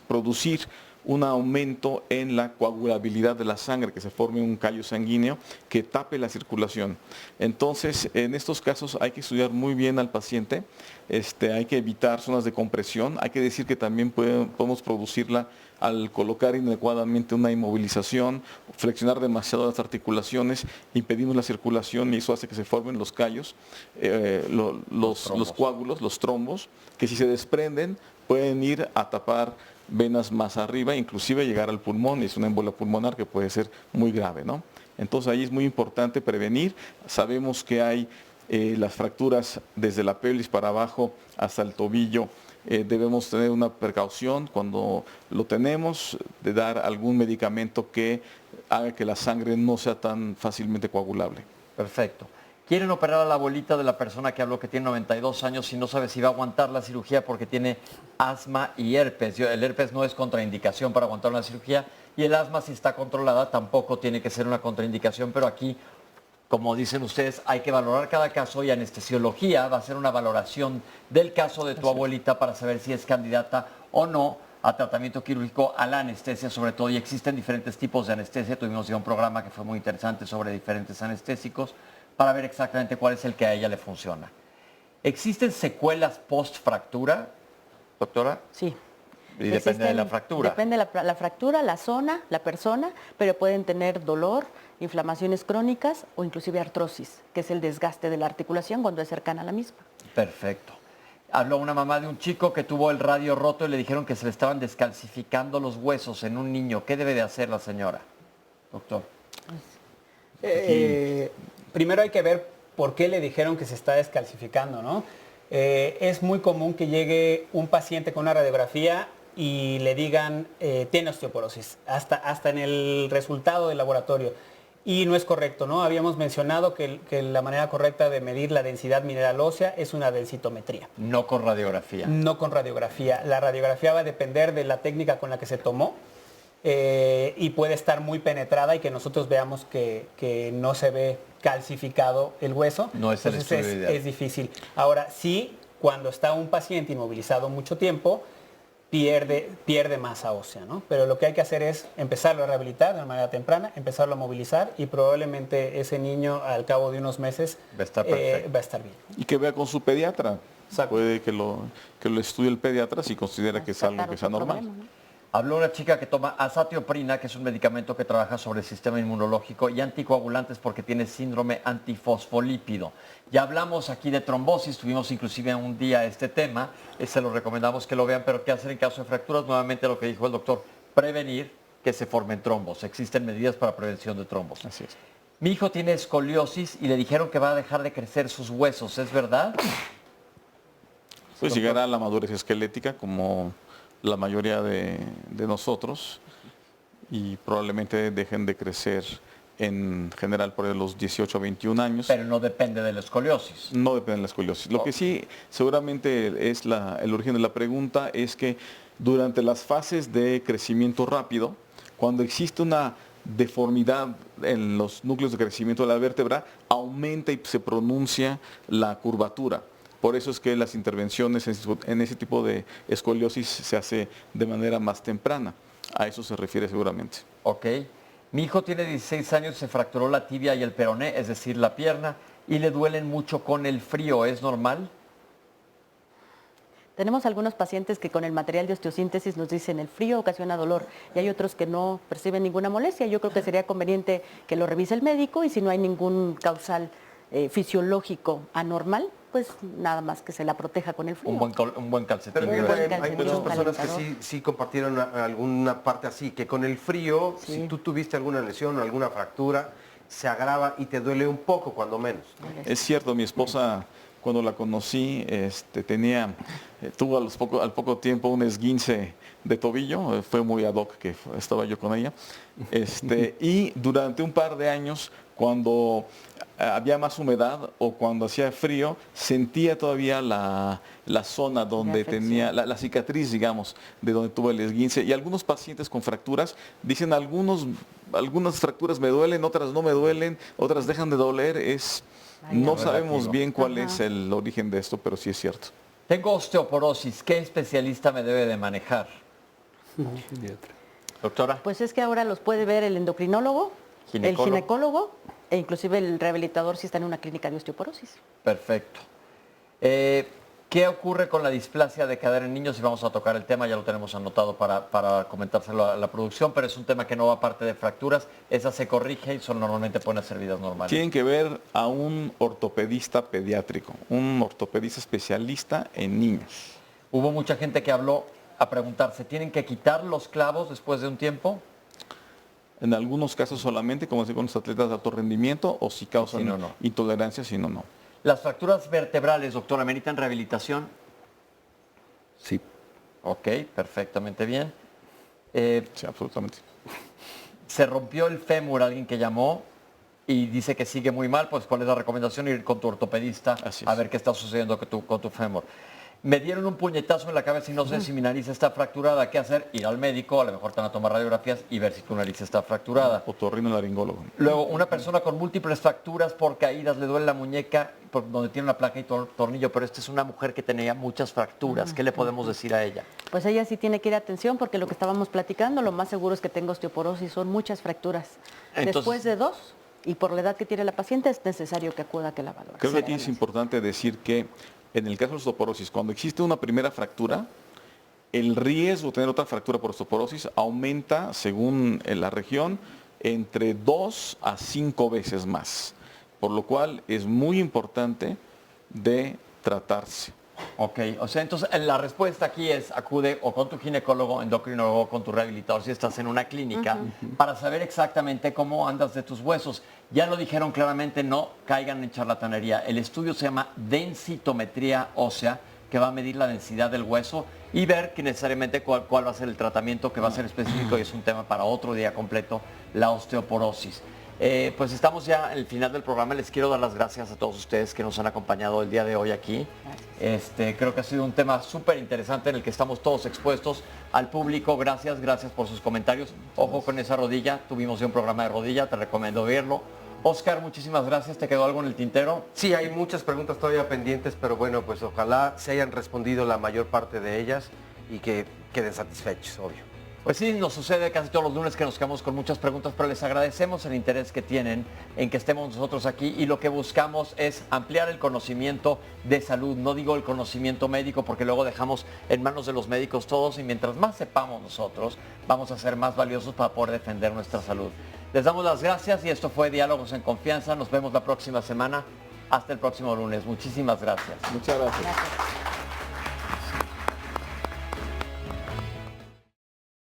producir un aumento en la coagulabilidad de la sangre, que se forme un callo sanguíneo que tape la circulación. Entonces, en estos casos hay que estudiar muy bien al paciente, hay que evitar zonas de compresión, hay que decir que también podemos producirla al colocar inadecuadamente una inmovilización, flexionar demasiado las articulaciones, impedimos la circulación y eso hace que se formen los callos, los coágulos, los trombos, que si se desprenden pueden ir a tapar venas más arriba, inclusive llegar al pulmón, y es una embolia pulmonar que puede ser muy grave, ¿no? Entonces ahí es muy importante prevenir. Sabemos que hay las fracturas desde la pelvis para abajo hasta el tobillo. Debemos tener una precaución cuando lo tenemos, de dar algún medicamento que haga que la sangre no sea tan fácilmente coagulable. Perfecto. Quieren operar a la abuelita de la persona que habló, que tiene 92 años y no sabe si va a aguantar la cirugía porque tiene asma y herpes. El herpes no es contraindicación para aguantar una cirugía y el asma, si está controlada, tampoco tiene que ser una contraindicación, pero aquí, como dicen ustedes, hay que valorar cada caso y anestesiología va a hacer una valoración del caso de tu abuelita para saber si es candidata o no a tratamiento quirúrgico, a la anestesia sobre todo, y existen diferentes tipos de anestesia. Tuvimos ya un programa que fue muy interesante sobre diferentes anestésicos para ver exactamente cuál es el que a ella le funciona. ¿Existen secuelas post-fractura, doctora? Sí. Y depende de la fractura. Depende de la fractura, la zona, la persona, pero pueden tener dolor, inflamaciones crónicas o inclusive artrosis, que es el desgaste de la articulación cuando es cercana a la misma. Perfecto. Habló una mamá de un chico que tuvo el radio roto y le dijeron que se le estaban descalcificando los huesos en un niño. ¿Qué debe de hacer la señora, doctor? Primero hay que ver por qué le dijeron que se está descalcificando, ¿no? Es muy común que llegue un paciente con una radiografía y le digan tiene osteoporosis, hasta en el resultado del laboratorio. Y no es correcto, ¿no? Habíamos mencionado que la manera correcta de medir la densidad mineral ósea es una densitometría. No con radiografía. No con radiografía. La radiografía va a depender de la técnica con la que se tomó y puede estar muy penetrada y que nosotros veamos que no se ve calcificado el hueso. No es el estudio ideal. Es difícil. Ahora, sí, cuando está un paciente inmovilizado mucho tiempo, pierde masa ósea, ¿no? Pero lo que hay que hacer es empezarlo a rehabilitar de manera temprana, empezarlo a movilizar y probablemente ese niño al cabo de unos meses va a estar bien. Y que vea con su pediatra. Puede que lo estudie el pediatra si considera que es algo que sea normal. Habló una chica que toma azatioprina, que es un medicamento que trabaja sobre el sistema inmunológico, y anticoagulantes porque tiene síndrome antifosfolípido. Ya hablamos aquí de trombosis, tuvimos inclusive un día este tema, se lo recomendamos que lo vean, pero ¿qué hacer en caso de fracturas? Nuevamente lo que dijo el doctor, prevenir que se formen trombos. Existen medidas para prevención de trombos. Así es. Mi hijo tiene escoliosis y le dijeron que va a dejar de crecer sus huesos, ¿es verdad? Pues llegará a la madurez esquelética como la mayoría de nosotros y probablemente dejen de crecer en general por los 18 a 21 años. Pero no depende de la escoliosis. No depende de la escoliosis. Lo que sí seguramente es el origen de la pregunta es que durante las fases de crecimiento rápido, cuando existe una deformidad en los núcleos de crecimiento de la vértebra, aumenta y se pronuncia la curvatura. Por eso es que las intervenciones en ese tipo de escoliosis se hace de manera más temprana. A eso se refiere seguramente. Ok. Mi hijo tiene 16 años, se fracturó la tibia y el peroné, es decir, la pierna, y le duelen mucho con el frío. ¿Es normal? Tenemos algunos pacientes que con el material de osteosíntesis nos dicen el frío ocasiona dolor y hay otros que no perciben ninguna molestia. Yo creo que sería conveniente que lo revise el médico y si no hay ningún causal fisiológico anormal, pues nada más que se la proteja con el frío. Un buen calcetín. Pero hay muchas personas que sí compartieron alguna parte así, que con el frío, si tú tuviste alguna lesión o alguna fractura, se agrava y te duele un poco, cuando menos. Es cierto, mi esposa, cuando la conocí, tuvo al poco tiempo un esguince de tobillo, fue muy ad hoc que estaba yo con ella, y durante un par de años, cuando había más humedad o cuando hacía frío, sentía todavía la zona donde tenía, la cicatriz, digamos, de donde tuvo el esguince. Y algunos pacientes con fracturas dicen, algunas fracturas me duelen, otras no me duelen, otras dejan de doler. No sabemos bien cuál es el origen de esto, pero sí es cierto. Tengo osteoporosis, ¿qué especialista me debe de manejar? Doctora. Pues es que ahora los puede ver el endocrinólogo, el ginecólogo e inclusive el rehabilitador si está en una clínica de osteoporosis. Perfecto. ¿Qué ocurre con la displasia de cadera en niños? Y vamos a tocar el tema, ya lo tenemos anotado para comentárselo a la producción, pero es un tema que no va aparte de fracturas. Esa se corrige y normalmente pueden hacer vidas normales. Tienen que ver a un ortopedista pediátrico, un ortopedista especialista en niños. Hubo mucha gente que habló a preguntarse, ¿tienen que quitar los clavos después de un tiempo? En algunos casos solamente, como decir con los atletas de alto rendimiento, o si causan intolerancia, si no, no. ¿Las fracturas vertebrales, doctora, meritan rehabilitación? Sí. Ok, perfectamente bien. Sí, absolutamente. Se rompió el fémur, alguien que llamó y dice que sigue muy mal, pues ¿cuál es la recomendación? Ir con tu ortopedista a ver qué está sucediendo con tu fémur. me dieron un puñetazo en la cabeza y no sé si mi nariz está fracturada, ¿qué hacer? Ir al médico, a lo mejor te van a tomar radiografías y ver si tu nariz está fracturada. Otorrinolaringólogo. Luego, una persona con múltiples fracturas por caídas, le duele la muñeca, por donde tiene una placa y tornillo, pero esta es una mujer que tenía muchas fracturas. ¿Qué le podemos decir a ella? Pues ella sí tiene que ir a atención porque lo que estábamos platicando, lo más seguro es que tenga osteoporosis, son muchas fracturas. Entonces, después de 2, y por la edad que tiene la paciente, es necesario que acuda a que la valore. Creo que aquí es importante decir que en el caso de la osteoporosis, cuando existe una primera fractura, el riesgo de tener otra fractura por osteoporosis aumenta, según la región, entre 2 a 5 veces más. Por lo cual es muy importante de tratarse. Ok, o sea, entonces la respuesta aquí es acude o con tu ginecólogo, endocrinólogo, o con tu rehabilitador si estás en una clínica, para saber exactamente cómo andas de tus huesos. Ya lo dijeron claramente, no caigan en charlatanería. El estudio se llama densitometría ósea, que va a medir la densidad del hueso y ver que necesariamente cuál va a ser el tratamiento que va a ser específico, y es un tema para otro día completo, la osteoporosis. Pues estamos ya en el final del programa. Les quiero dar las gracias a todos ustedes que nos han acompañado el día de hoy aquí. Creo que ha sido un tema súper interesante en el que estamos todos expuestos al público. Gracias por sus comentarios. Ojo con esa rodilla, tuvimos ya un programa de rodilla, te recomiendo verlo. Oscar, muchísimas gracias. ¿Te quedó algo en el tintero? Sí, hay muchas preguntas todavía pendientes, pero bueno, pues ojalá se hayan respondido la mayor parte de ellas y que queden satisfechos, obvio. Pues sí, nos sucede casi todos los lunes que nos quedamos con muchas preguntas, pero les agradecemos el interés que tienen en que estemos nosotros aquí, y lo que buscamos es ampliar el conocimiento de salud. No digo el conocimiento médico porque luego dejamos en manos de los médicos todos, y mientras más sepamos nosotros, vamos a ser más valiosos para poder defender nuestra salud. Les damos las gracias y esto fue Diálogos en Confianza. Nos vemos la próxima semana. Hasta el próximo lunes. Muchísimas gracias. Muchas gracias. Gracias.